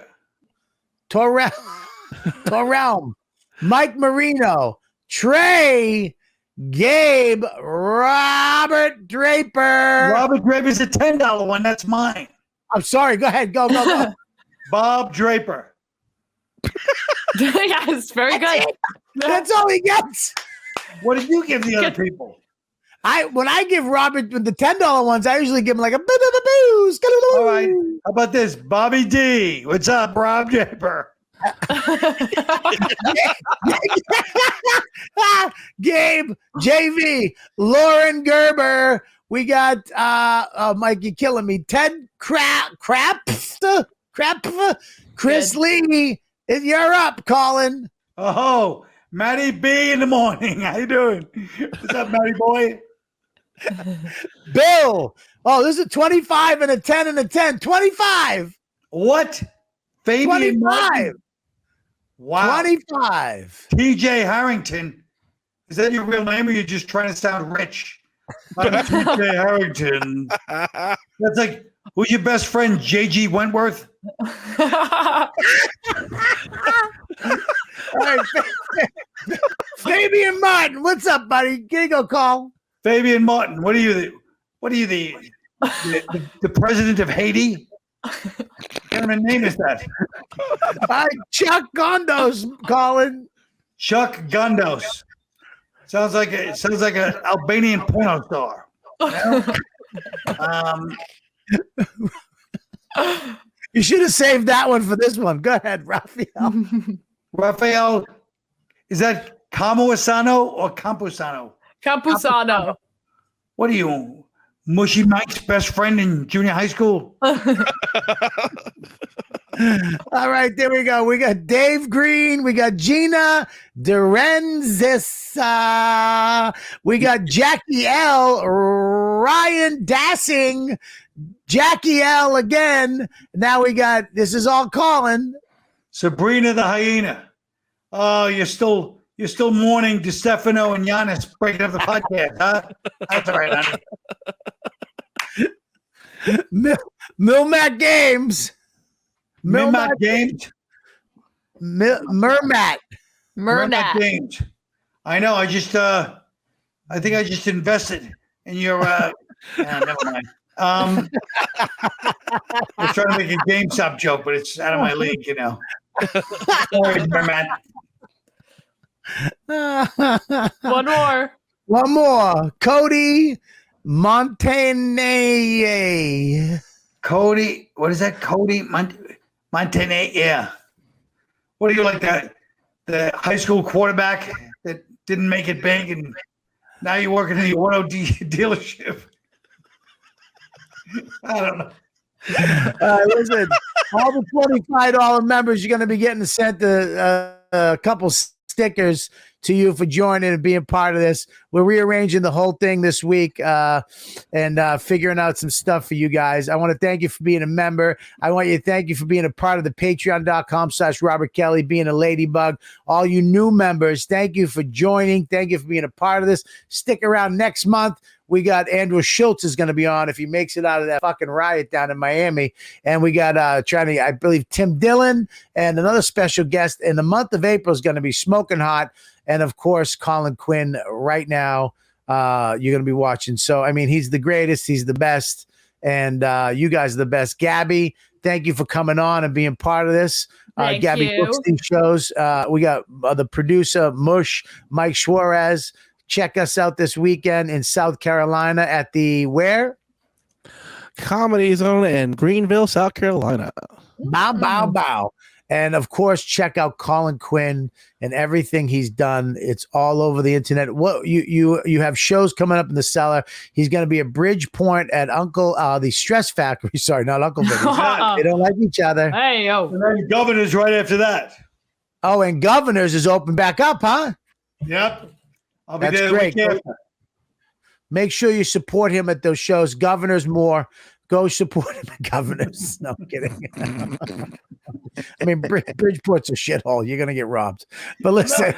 S1: Torrealm. Mike Marino. Trey. Gabe. Robert Draper.
S4: Robert Draper's a $10 one. That's mine.
S1: I'm sorry. Go ahead. Go.
S4: Bob Draper.
S5: Yes, very good.
S1: That's all he gets.
S4: What did you give the other people?
S1: When I give Robert the $10 ones, I usually give him like a boo.
S4: All right. How about this? Bobby D. What's up, Rob Draper?
S1: Gabe, JV, Lauren Gerber. We got Mike, you're killing me. Ted Crap, Chris
S5: Good.
S1: Lee. You're up, Colin.
S4: Oh, Matty B in the morning. How you doing? What's up, Matty boy?
S1: Bill. Oh, this is a 25 and a 10 and a 10. 25.
S4: What? Fabian
S1: 25.
S4: Martin? Wow.
S1: 25.
S4: TJ Harrington. Is that your real name or you're just trying to sound rich? I'm TJ Harrington. That's like, who's your best friend, JG Wentworth?
S1: All right. Fabian Martin, what's up, buddy? Here you go, call.
S4: Fabian Martin, what are you? The president of Haiti? What kind of a name is that?
S1: Chuck Gondos, Colin.
S4: Chuck Gondos. Sounds like an Albanian porno star.
S1: You should have saved that one for this one. Go ahead, Raphael.
S4: Raphael, is that Camuasano or Campusano?
S5: Campusano.
S4: What are you, Mushy Mike's best friend in junior high school?
S1: All right, there we go. We got Dave Green. We got Gina Derenzis. We got Jackie L. Ryan Dassing. Jackie L. again. Now we got, this is all Colin.
S4: Sabrina the hyena. Oh, you're still mourning DeStefano and Giannis breaking up the podcast, huh? That's all right, honey.
S1: Milmac Games.
S4: Milmac Games?
S1: Mermat
S4: Games. I know. I think I just invested in your, never mind. I was trying to make a GameStop joke, but it's out of my league, you know. Sorry, Mermat.
S5: One more.
S1: Cody Montagne.
S4: Cody, what is that? Cody Montagne. Yeah. What are you, like the high school quarterback that didn't make it big and now you're working in the auto dealership? I don't know.
S1: Listen, all the $25 members, you're going to be getting sent a couple stickers to you for joining and being part of this. We're rearranging the whole thing this week and figuring out some stuff for you guys. I want to thank you for being a member. I want you to thank you for being a part of the patreon.com/Robert Kelly, being a ladybug. All you new members, thank you for joining. Thank you for being a part of this. Stick around next month. We got Andrew Schultz is going to be on if he makes it out of that fucking riot down in Miami. And we got I believe Tim Dillon and another special guest in the month of April is going to be Smoking Hot. And of course, Colin Quinn right now, you're going to be watching. So, I mean, he's the greatest. He's the best. And you guys are the best. Gabby, thank you for coming on and being part of this. Gabby books these shows. We got the producer, Mush, Mike Suarez. Check us out this weekend in South Carolina at the where?
S6: Comedy Zone in Greenville, South Carolina.
S1: Bow. And of course, check out Colin Quinn and everything he's done. It's all over the internet. What you have shows coming up in the cellar. He's going to be at Bridgepoint at the Stress Factory. Sorry, not Uncle Vinny's. They don't like each other.
S5: Hey, yo.
S4: And then Governor's right after that.
S1: Oh, and Governors is open back up, huh?
S4: Yep. I'll be
S1: That's
S4: there
S1: great.
S4: the week after.
S1: Make sure you support him at those shows. Governors more. Go support him at Governors. No, I'm kidding. I mean, Bridgeport's a shithole. You're gonna get robbed. But listen,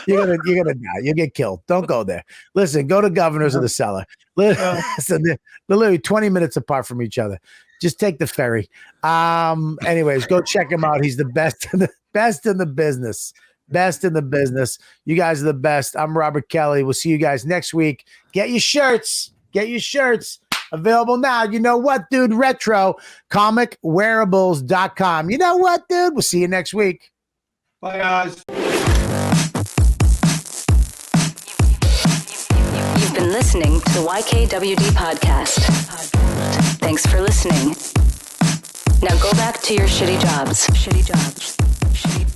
S1: you're gonna die. You'll get killed. Don't go there. Listen, go to Governors of the Cellar. Listen, they're literally 20 minutes apart from each other. Just take the ferry. Anyways, go check him out. He's the best in the business. Best in the business. You guys are the best. I'm Robert Kelly. We'll see you guys next week. Get your shirts. Get your shirts. Available now. You know what, dude? Retro comicwearables.com. You know what, dude? We'll see you next week.
S4: Bye, guys.
S11: You've been listening to the YKWD podcast. Thanks for listening. Now go back to your shitty jobs. Shitty jobs. Shitty